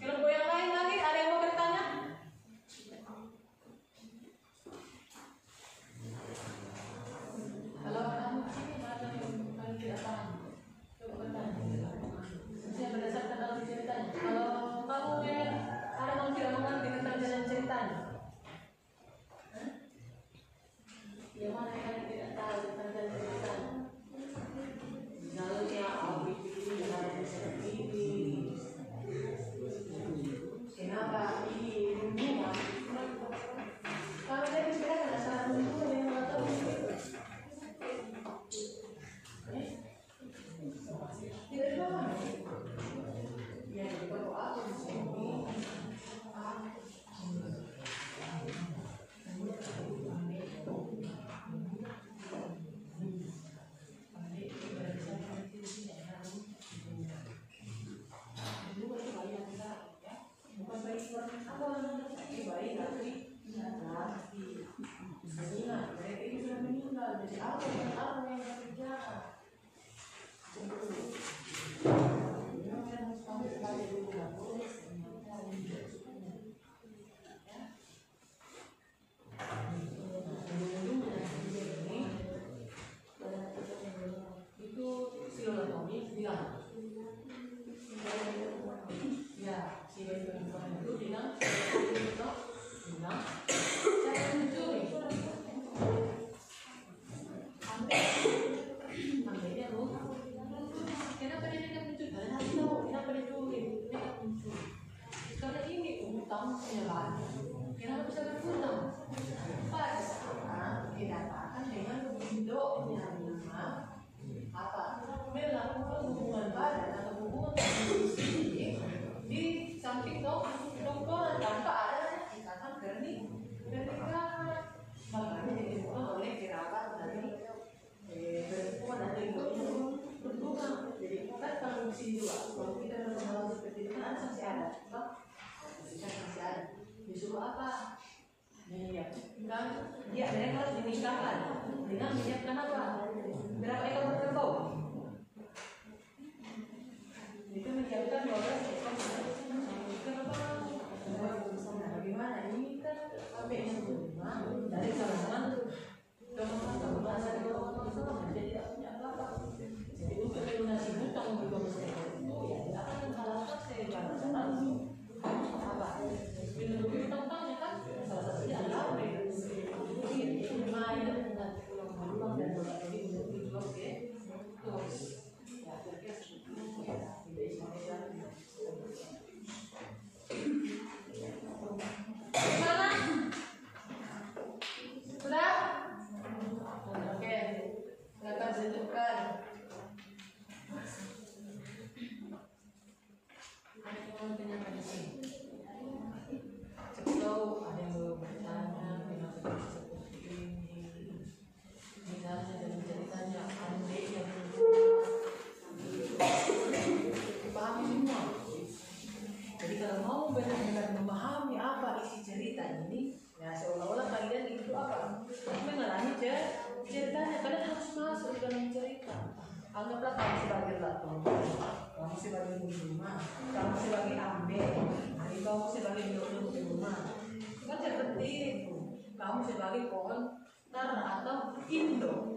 Kelompok yang lain lagi ada yang mau bertanya? Kalau kamu sini ada yang tidak paham, coba bertanya. Saya berdasarkan dalam ceritanya. Kalau kamu ada yang tidak mengerti tentang jalan ceritanya, yang mana yang tidak tahu tentang jalan ceritanya? Misalnya aku ini dengan seperti ini. Kenapa ini rumah? Kalau saya bicara ada salah satu yang nggak tahu itu. Tidak tahu. Ya, kalau aku di sini. induknya apa melakukan hubungan badan atau hubungan fisik di samping dokter tanpa ada ikatan pernikahan. Makanya ditemukan oleh kerabat dari perempuan dan berhubungan. Jadi kan kalau di sini juga kalau kita mengenal seperti itu kan masih ada, masih ada. Disuruh apa? Menyiapkan dia mereka harus dinikahkan dengan menyiapkan apa? Berapa ekor kerbau? Itu menyiapkan 12 ekor kerbau. Bagaimana ini kan sampai yang kelima dari kalangan jadi tidak punya apa-apa. Jadi untuk melunasi hutang juga mesti itu ya dia akan menghalalkan segala apa? Melindungi hutang-hutangnya kan salah satunya adalah itu lumayan dengan uang dan jadi untuk dijual ke terus ya kira-kira seperti itu ya tidak istimewa. Gimana? Sudah? Oke, silakan tunjukkan. Tahu ada yang bertanya kenapa seperti ini, misalnya dan ceritanya adik yang dipahami semua. Jadi kalau mau benar-benar memahami apa isi cerita ini, ya seolah-olah kalian itu apa? Mengalami ceritanya, kalian harus masuk dalam cerita. Anggaplah kamu sebagai lato, kamu sebagai muslimah, kamu sebagai ambe, adik kamu sebagai nyokap di rumah. Kan seperti itu. Kamu sebagai pohon tara atau indo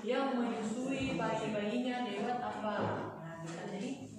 yang menyusui bayi-bayinya lewat apa? Nah, kita jadi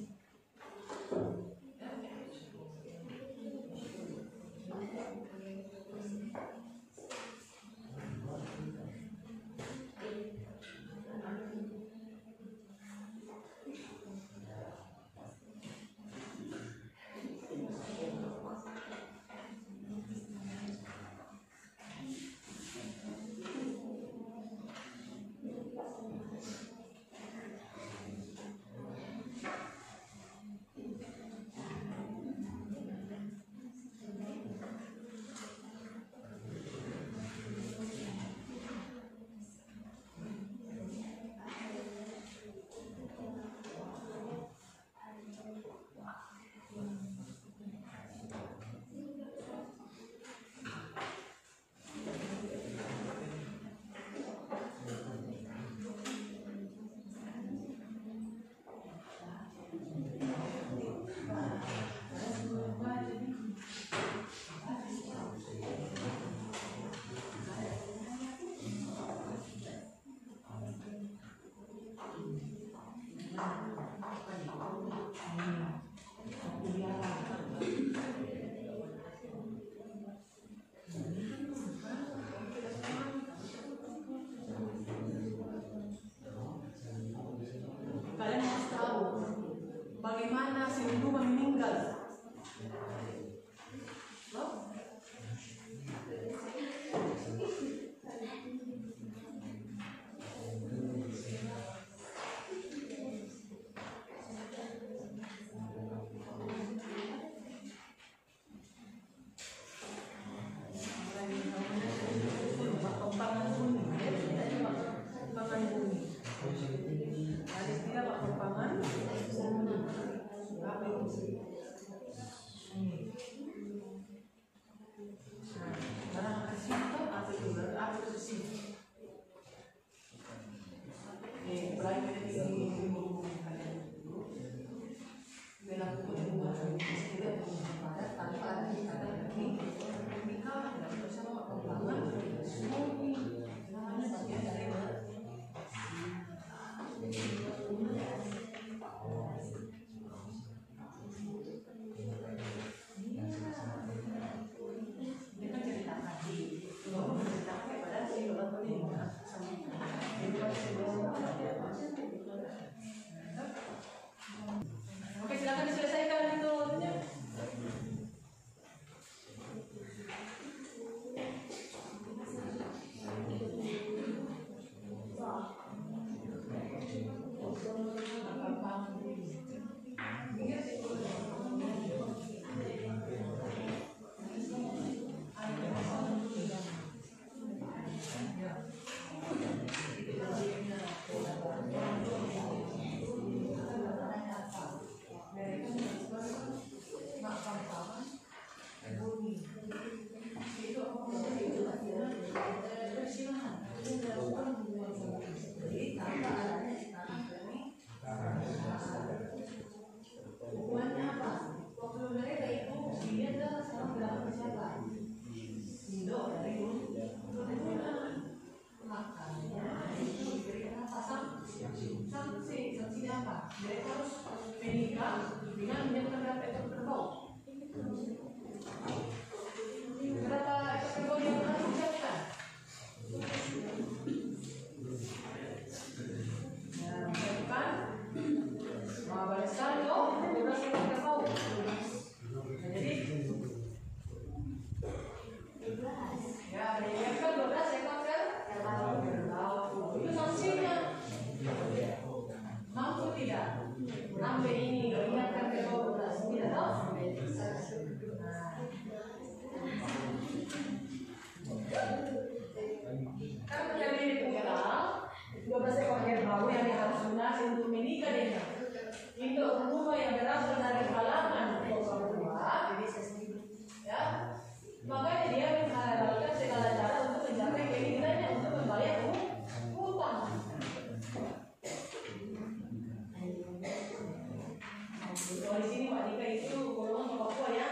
Kalau di sini Mbak Dika itu golongan ke Papua ya.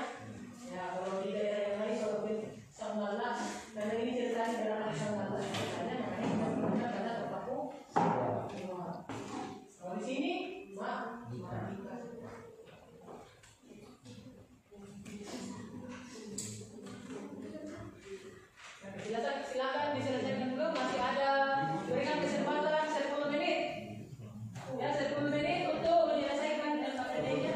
Ya kalau di daerah yang lain kalau Sanggala, karena ini ceritanya daerah Sanggala, makanya karena ke Papua. Kalau di sini Mbak Dika. Silakan diselesaikan dulu, masih ada berikan kesempatan 10 menit. Ya 10 menit untuk menyelesaikan LKPD-nya.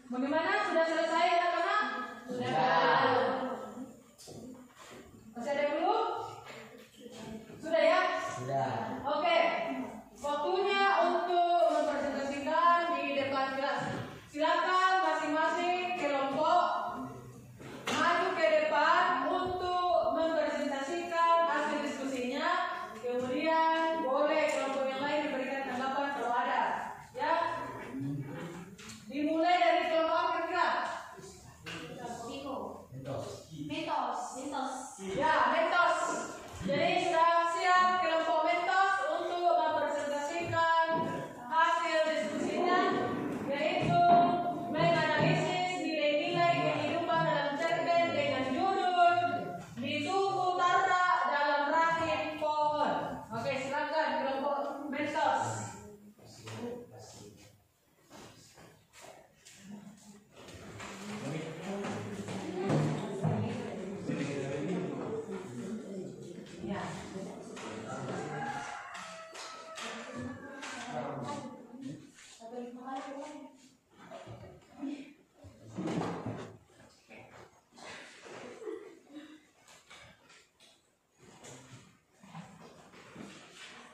Bagaimana? Sudah selesai anak-anak? Sudah. Masih ada yang belum? Sudah ya? Sudah. Oke. Waktunya untuk mempresentasikan di depan kelas. Silakan masing-masing kelompok maju ke depan untuk mempresentasikan hasil diskusinya. Kemudian boleh kelompok yang lain memberikan tanggapan kalau ada. Ya. Dimulai dari kelompok apa kira-kira? Mentos. Ya, Mentos. Jadi sudah siap kelompok Mentos untuk mempresentasikan hasil diskusinya, yaitu menganalisis nilai-nilai kehidupan dalam cerpen dengan judul Ditunggu Tara dalam Rahim Pohon. Oke, silakan kelompok Mentos. Ya.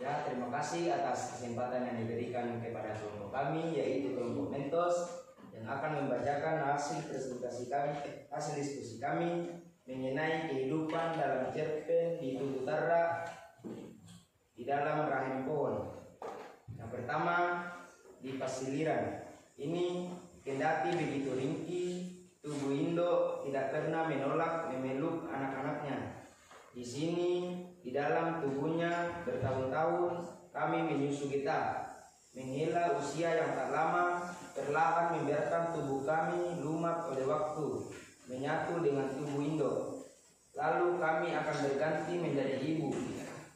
Ya, terima kasih atas kesempatan yang diberikan kepada kelompok kami, yaitu kelompok Mentos, yang akan membacakan hasil presentasi kami, hasil diskusi kami mengenai kehidupan dalam cerpen Ditunggu Tara di dalam Rahim Pohon. Yang pertama, di Pasiliran. Ini kendati begitu ringkih, tubuh Indo tidak pernah menolak memeluk anak-anaknya. Di sini, di dalam tubuhnya bertahun-tahun kami menyusu kita, menghela usia yang tak lama, perlahan membiarkan tubuh kami lumat oleh waktu, menyatu dengan tubuh Indo. Lalu kami akan berganti menjadi ibu,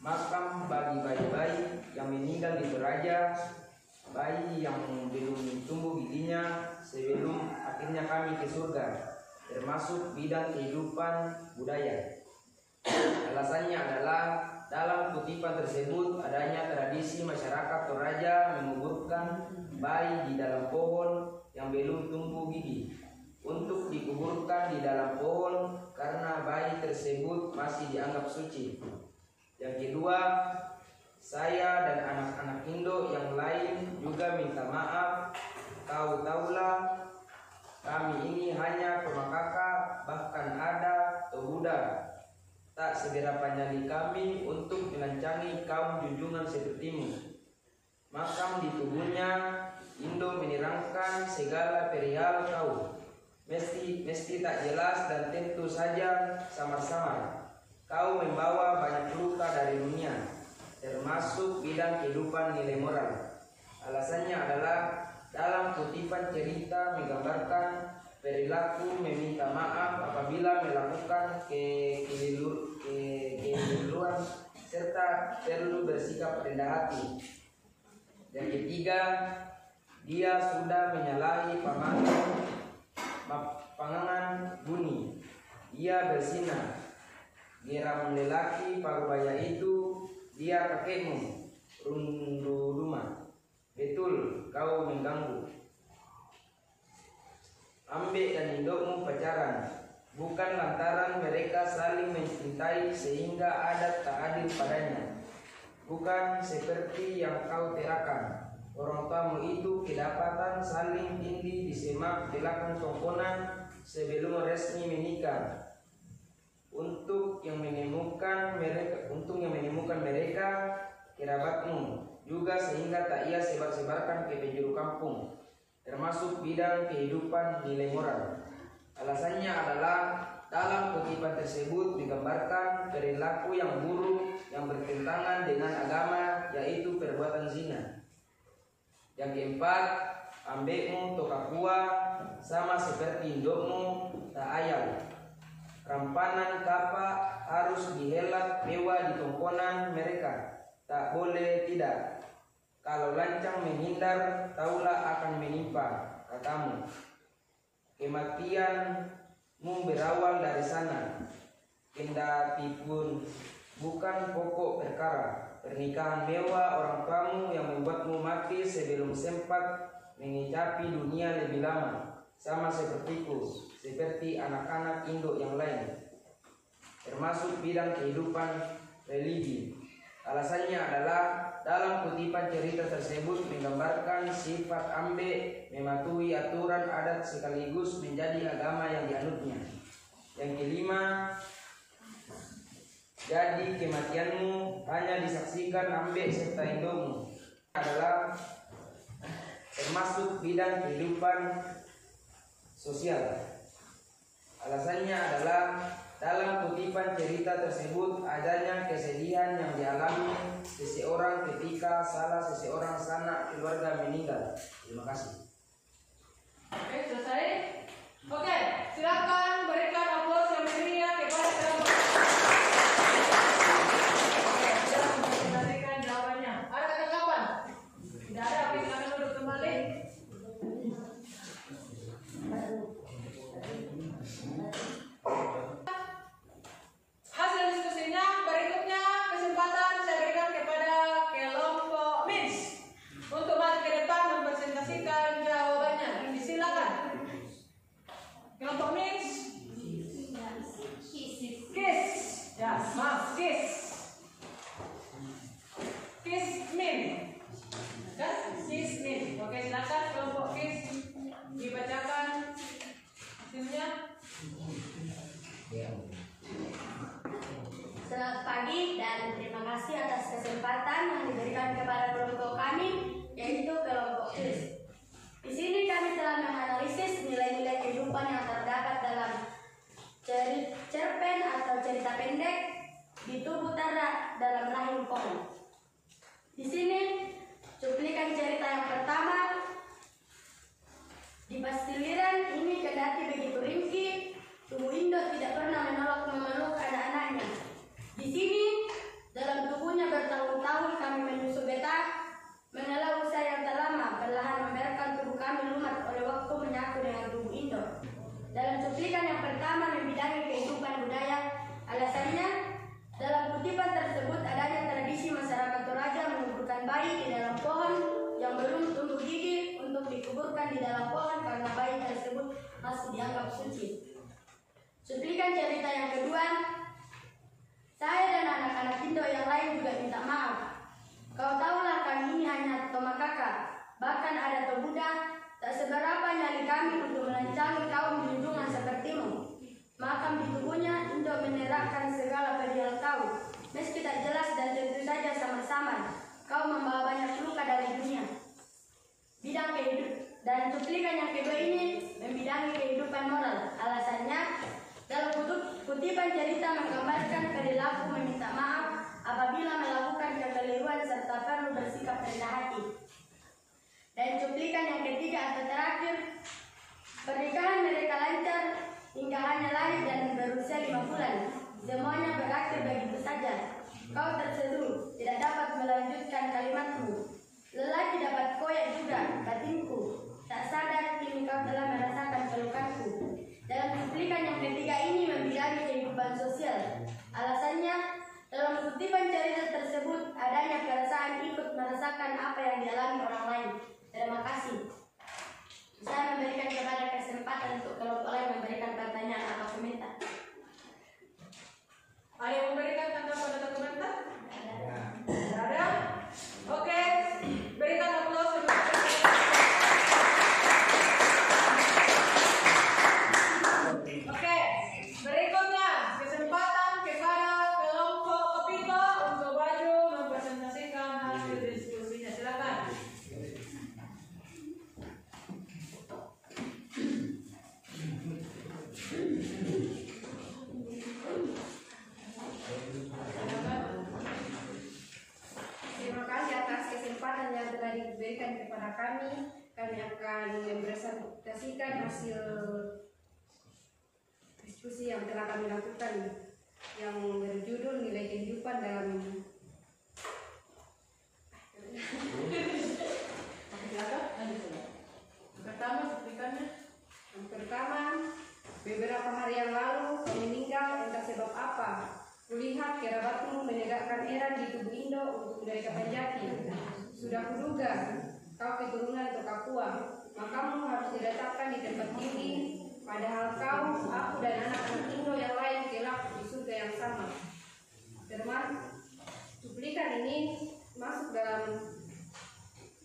makam bagi bayi-bayi yang meninggal di Toraja, bayi yang belum tumbuh giginya sebelum akhirnya kami ke surga, termasuk bidang kehidupan budaya. Alasannya adalah dalam kutipan tersebut adanya tradisi masyarakat Toraja menguburkan bayi di dalam pohon yang belum tumbuh gigi untuk dikuburkan di dalam pohon karena bayi tersebut masih dianggap suci. Yang kedua, saya dan anak-anak Indo yang lain juga minta maaf. Tahu-tahulah kami ini hanya pemakaka, bahkan ada Tobuda. Tak seberapa nyali kami untuk melancangi kaum junjungan sepertimu. Makam di tubuhnya Indo menerangkan segala perihal kau. Mesti tak jelas dan tentu saja samar-samar. Kau membawa banyak luka dari dunia, termasuk bidang kehidupan nilai moral. Alasannya adalah dalam kutipan cerita menggambarkan perilaku meminta maaf apabila melakukan kekeliruan serta perlu bersikap rendah hati. Yang ketiga, dia sudah menyalahi pangangan buni. Dia bersinah. Geram lelaki parubaya itu, dia kakekmu, Runduduma. Betul, kau mengganggu. Ambek dan indokmu pacaran, bukan lantaran mereka saling mencintai sehingga ada tak adil padanya. Bukan seperti yang kau terakan. Orang tuamu itu kedapatan saling tindih di semak belakang tongkonan sebelum resmi menikah. Untuk yang menemukan mereka kerabatmu juga sehingga tak ia sebar-sebarkan ke penjuru kampung, termasuk bidang kehidupan nilai moral. Alasannya adalah dalam kutipan tersebut digambarkan perilaku yang buruk yang bertentangan dengan agama, yaitu perbuatan zina. Yang keempat, ambekmu tokakua sama seperti indokmu tak ayal. Rampanan kapak harus dihelat mewah di tongkonan mereka, tak boleh tidak. Kalau lancang menghindar, taulah akan menimpa, katamu. Kematianmu berawal dari sana. Kendati pun bukan pokok perkara. Pernikahan mewah orang tuamu yang membuatmu mati sebelum sempat mengicapi dunia lebih lama. sama sepertiku, seperti anak-anak induk yang lain, termasuk bidang kehidupan religi. Alasannya adalah dalam kutipan cerita tersebut menggambarkan sifat Ambe mematuhi aturan adat sekaligus menjadi agama yang dianutnya. Yang kelima, jadi kematianmu hanya disaksikan Ambe serta indukmu adalah termasuk bidang kehidupan sosial. Alasannya adalah dalam kutipan cerita tersebut adanya kesedihan yang dialami seseorang ketika salah seseorang sanak keluarga meninggal. Terima kasih. Oke, selesai. Oke, silakan berikan aplaus yang meriah kepada kelompok. Oke, sudah mempresentasikan jawabannya. Ada tanggapan? Tidak ada, oke, silakan duduk kembali. Hasil diskusinya berikutnya kesempatan saya berikan kepada kelompok MINS untuk maju ke depan mempresentasikan jawabannya. Silakan. Kelompok MINS. KIS. Ya, maaf, KIS. KIS MIN. Kan? KIS MIN. Oke, silakan kelompok KIS dibacakan hasilnya. Selamat pagi dan terima kasih atas kesempatan yang diberikan kepada kelompok kami, yaitu kelompok KIS. Di sini kami telah menganalisis nilai-nilai kehidupan yang terdapat dalam cerpen atau cerita pendek di tubuh Tara dalam rahim pohon. Di sini cuplikan cerita yang pertama. Di Pastiliran ini kendati begitu ringkih, tubuh Indo tidak pernah menolak memeluk anak-anaknya. Di sini, dalam tubuhnya bertahun-tahun kami menyusu beta, menela usaha yang tak lama, perlahan membiarkan tubuh kami lumat oleh waktu menyatu dengan tubuh Indo. Dalam cuplikan yang pertama membidangi kehidupan budaya, alasannya, dalam kutipan tersebut adanya tradisi masyarakat Toraja menguburkan bayi di dalam pohon yang belum tumbuh gigi untuk dikuburkan di dalam pohon karena bayi tersebut masih dianggap suci. Cuplikan cerita yang kedua, saya dan anak-anak Indo yang lain juga minta maaf. Kau tahulah kami ini hanya Toma kakak, bahkan ada Tobuda, tak seberapa nyali kami untuk melancangi kaum junjungan sepertimu. Makam di tubuhnya Indo menerapkan segala perihal kau, meski tak jelas dan tentu saja sama-sama. Kau membawa banyak luka dari dunia. Bidang kehidupan dan cuplikan yang kedua ini membidangi kehidupan moral. Alasannya, dalam kutipan cerita menggambarkan perilaku meminta maaf apabila melakukan kekeliruan serta perlu bersikap rendah hati. Dan cuplikan yang ketiga atau terakhir, pernikahan mereka lancar hingga hanya lahir dan berusia 5 bulan. Semuanya berakhir begitu saja. Kau terseduh, tidak dapat melanjutkan kalimatmu. Lelaki dapat koyak juga, batinku. Tak sadar kini kau telah merasakan pelukanku. Dalam cuplikan yang ketiga ini membidangi kehidupan sosial. Alasannya, dalam kutipan cerita tersebut adanya perasaan ikut merasakan apa yang dialami orang lain. Terima kasih. Saya memberikan kepada kesempatan untuk kelompok lain memberikan pertanyaan atau komentar. Ada yang memberikan tanggapan atau komentar? Tidak ada? Oke, berikan aplaus untuk Oke, berikutnya kesempatan kepada kelompok ketiga untuk maju mempresentasikan hasil diskusinya. Silakan. Terima kasih atas kesempatan yang telah diberikan kepada kami. Kami akan mempresentasikan hasil diskusi yang telah kami lakukan yang berjudul nilai kehidupan dalam Pertama, cuplikannya. yang pertama, beberapa hari yang lalu kau meninggal entah sebab apa. Kulihat kerabatmu menegakkan eran di tubuh Indo untuk budaya Kapanjati. Sudah kuduga kau keturunan Tokapua, makamu harus didatangi diletakkan di tempat tinggi, padahal kau, aku, dan anak-anak Indo yang lain kelak di surga yang sama. Cuplikan ini masuk dalam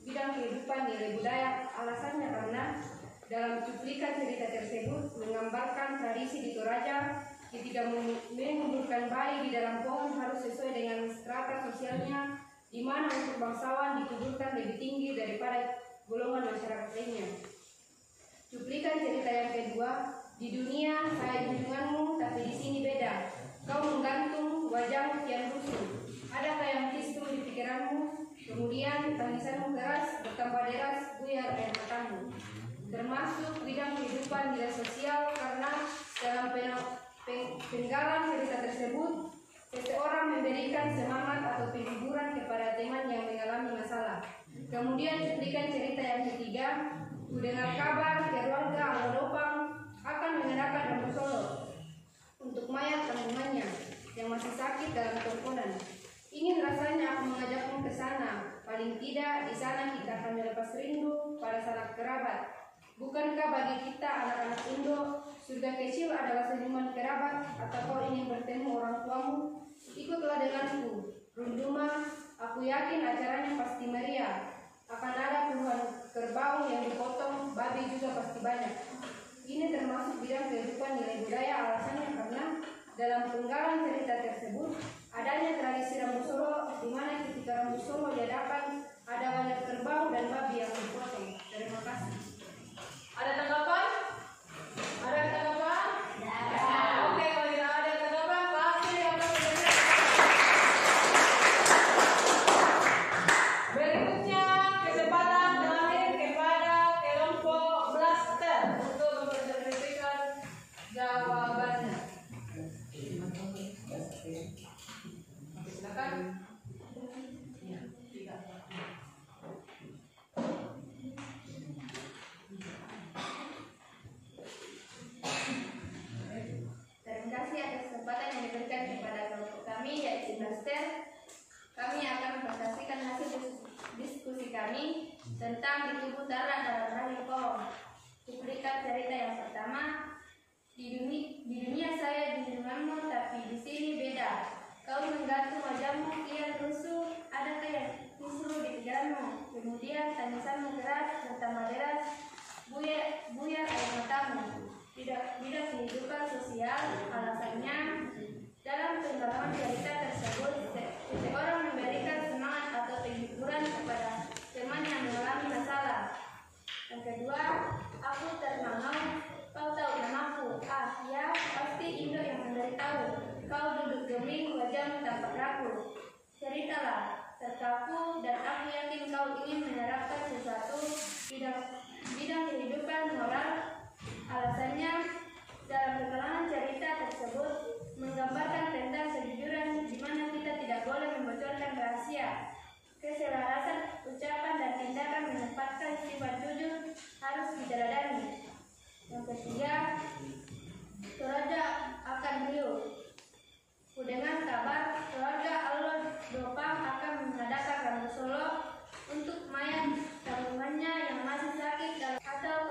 bidang kehidupan nilai budaya. Alasannya karena dalam cuplikan cerita tersebut menggambarkan tradisi di Toraja. Ketika menguburkan bayi di dalam pohon harus sesuai dengan strata sosialnya, di mana untuk bangsawan dikuburkan lebih tinggi daripada golongan masyarakat lainnya. Cuplikan cerita yang kedua, di dunia saya junjunganmu, tapi di sini beda. Kau menggantung wajahmu kian rusuh. Adakah yang kisruh di pikiranmu? Kemudian tangisanmu keras, bertambah deras, buyar air matamu. Termasuk bidang kehidupan nilai sosial karena dalam penggalan cerita tersebut, seseorang memberikan semangat atau penghiburan kepada teman yang mengalami masalah. Kemudian cuplikan cerita yang ketiga, ku dengar kabar keluarga Alodopang akan mengadakan Rambu Solo untuk mayat tanggungannya yang masih sakit dalam tongkonan. Ingin rasanya aku mengajakmu ke sana. Paling tidak di sana kita akan melepas rindu pada sanak kerabat. Bukankah bagi kita anak-anak Indo, surga kecil adalah senyuman kerabat? Atau kau ingin bertemu orang tuamu? Ikutlah denganku, Runduma. Aku yakin acaranya pasti meriah. Akan ada puluhan kerbau yang dipotong, babi juga pasti banyak. Ini termasuk bidang kehidupan nilai budaya. Alasannya karena dalam penggalan cerita tersebut adanya tradisi Rambu Solo, di mana ketika Rambu Solo diadakan ada banyak kerbau dan babi yang dipotong. Terima kasih. Ada tanggapan? Ada tanggapan? Oke, kalau tidak ada tanggapan, pasti akan menjadi. Berikutnya kesempatan terakhir kepada kelompok Blaster untuk mempresentasikan jawabannya. Silakan. Terima kasih atas kesempatan yang diberikan kepada kelompok kami, yaitu Blaster. Kami akan mempresentasikan hasil diskusi kami tentang di tubuh Tara dalam radio Kolom. Cuplikan cerita yang pertama, di dunia saya junjunganmu, tapi di sini beda. Kau menggantung wajahmu kian rusuh, adakah yang kisruh di pikiranmu? Kemudian tangisanmu keras, bertambah deras, buyar air matamu. Bidang kehidupan sosial. Alasannya dalam pengalaman cerita tersebut seseorang memberikan semangat atau penghiburan kepada teman yang mengalami masalah. Yang kedua, aku termangau, kau tahu namaku. Ah ya, pasti Indo yang memberitahu. Kau duduk geming, wajahmu tampak rapuh. Ceritalah, terkaku, dan aku yakin kau ingin menerapkan sesuatu bidang kehidupan moral. Alasannya dalam pengalaman cerita tersebut menggambarkan tentang kejujuran di mana kita tidak boleh membocorkan rahasia. Keselarasan ucapan dan tindakan menempatkan sifat jujur harus diteladani. Yang ketiga, Toraja akan riuh. Kudengar kabar keluarga Alodopang akan mengadakan Rambu Solo untuk mayat tanggungannya yang masih sakit atau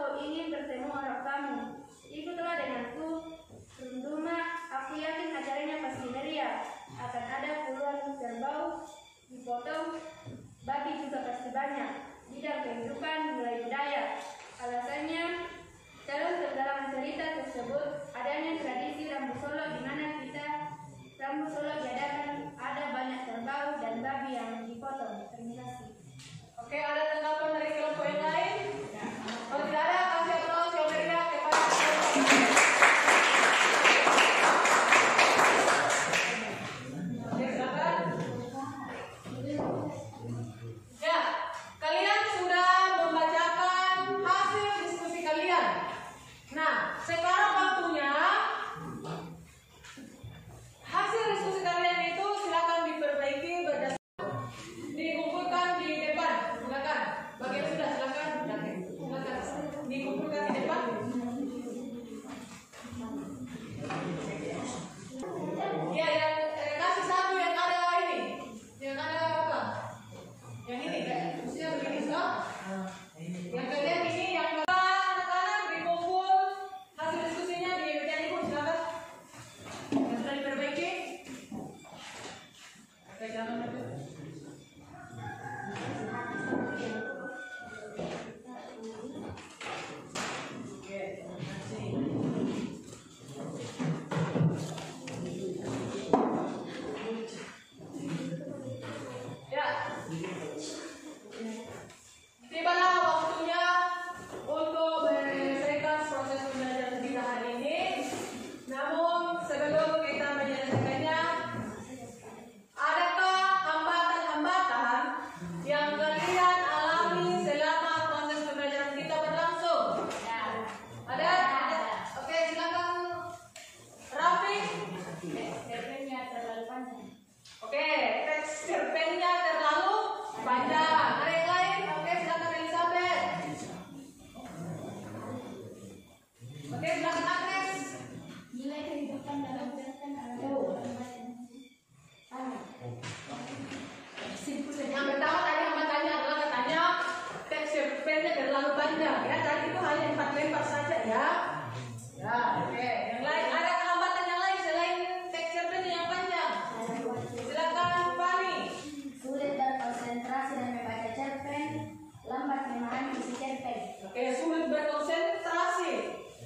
berkonsentrasi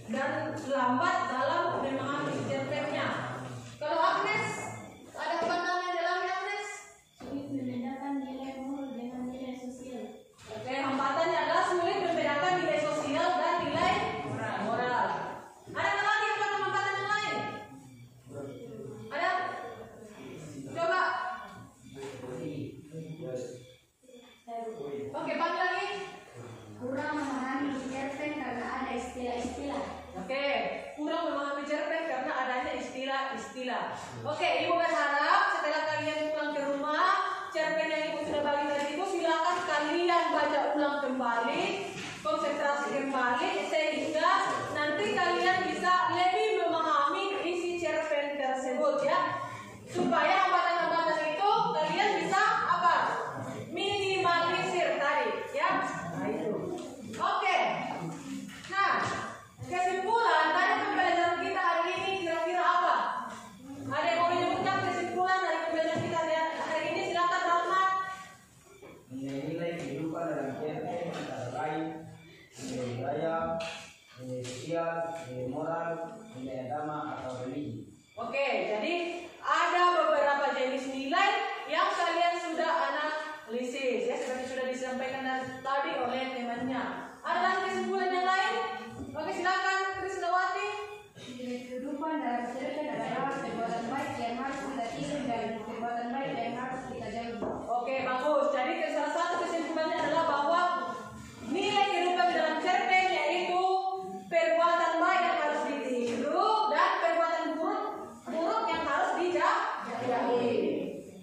dan lambat dalam memahami cerpennya. Kalau Agnes, ada hambatan yang dalamnya Agnes? Sulit membedakan nilai moral dengan nilai sosial. Oke, hambatannya adalah sulit membedakan nilai sosial dan nilai moral. Ada apa lagi hambatan yang lain? Ada? Coba. Oke, panggil lagi. Kurang memahami cerpen karena ada istilah-istilah. Oke, kurang memahami cerpen karena adanya istilah-istilah. Oke, Ibu berharap setelah kalian pulang ke rumah, cerpen yang Ibu sudah bagi tadi itu silakan kalian baca ulang kembali, konsentrasi kembali sehingga nanti kalian bisa lebih memahami isi cerpen tersebut ya. Supaya hambatan-hambatan itu kalian bisa apa? Minimalisir tadi ya. Nah itu. Oke. Nah, kesimpulan dari pembelajaran kita hari ini kira-kira apa? Ada yang mau menyebutkan kesimpulan dari pembelajaran kita hari ini? Silakan Rahmat. Nilai-nilai kehidupan dalam cerpen antara lain nilai budaya, nilai sosial, nilai moral, nilai agama atau religi. Oke, jadi ada beberapa jenis nilai yang kalian sudah analisis ya, seperti sudah disampaikan tadi oleh temannya. Ada lagi kesimpulan yang lain? Oke, silakan Krisnawati. Nilai kehidupan dalam cerpen adalah perbuatan baik yang harus kita tiru dan perbuatan baik yang harus kita jauhi. Oke, bagus. Jadi salah satu kesimpulannya adalah bahwa nilai kehidupan dalam cerpen yaitu perbuatan baik yang harus ditiru dan perbuatan buruk yang harus dijauhi.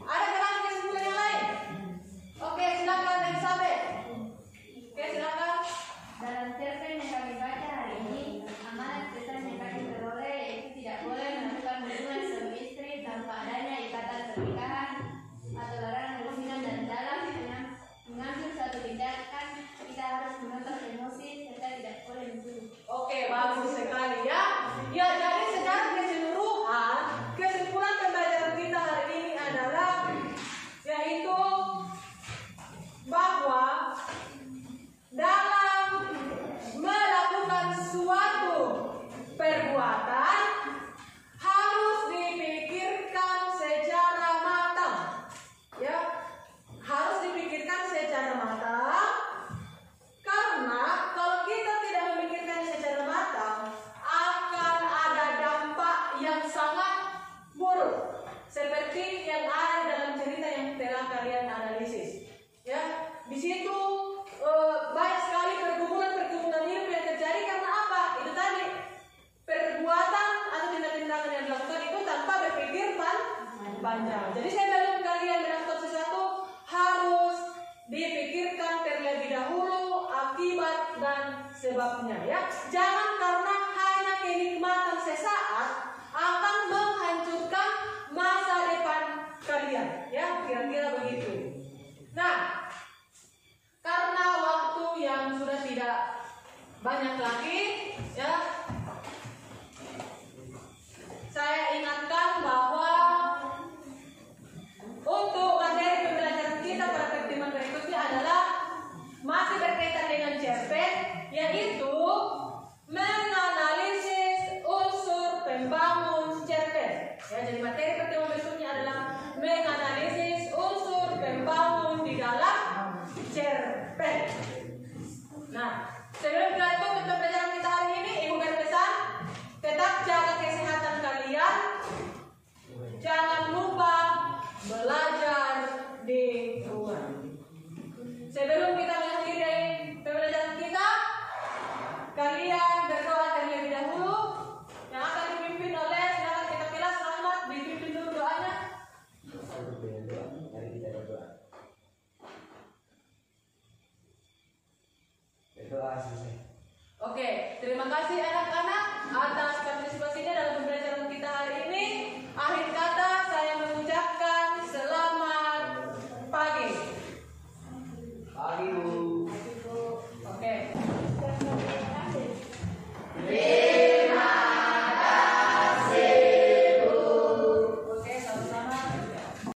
Ada lagi kesimpulan yang lain? Oke, silakan Elizabeth. Oke, silakan. Dalam cerpen yang kami baca hari ini, amanat pesan yang kami peroleh yaitu tidak boleh melakukan hubungan suami istri tanpa adanya ikatan pernikahan atau larangan hubungan, dan dalam mengambil suatu tindakan kita harus menonton emosi serta tidak boleh mencuri. Oke, bagus sekali ya. Ya, jadi secara keseluruhan kesimpulan pembelajaran kita hari ini adalah yaitu bahwa dalam melakukan suatu perbuatan harus dipikirkan secara matang. Ya, harus dipikirkan secara matang. Karena kalau kita tidak memikirkan secara matang, akan ada dampak yang sangat buruk. Seperti yang ada dalam cerita yang telah kalian analisis. Ya, di situ banyak sekali pergumulan hidup yang terjadi karena apa? Itu tadi perbuatan atau tindakan yang dilakukan itu tanpa berpikir panjang. Jadi sebelum kalian melakukan sesuatu harus dipikirkan terlebih dahulu akibat dan sebabnya ya. Jangan karena hanya kenikmatan sesaat akan menghancurkan masa depan kalian ya, kira-kira begitu. Nah, karena waktu yang sudah tidak banyak lagi ya, saya ingatkan bahwa untuk materi pembelajaran kita pada pertemuan berikutnya adalah masih berkaitan dengan cerpen, yaitu menganalisis unsur pembangun cerpen. Ya, jadi materi pertemuan berikutnya adalah menganalisis unsur pembangun di dalam cerpen. Nah, sebelum kita tutup pembelajaran kita hari ini, Ibu berpesan tetap jaga kesehatan kalian. Jangan lupa belajar di rumah. Sebelum kita mengakhiri pembelajaran kita, kalian berdoa terlebih dahulu. Yang akan dipimpin oleh, silakan kita kelas Rahmat, dipimpin dulu doanya. Mari kita berdoa. Berdoa selesai. Oke, terima kasih anak-anak atas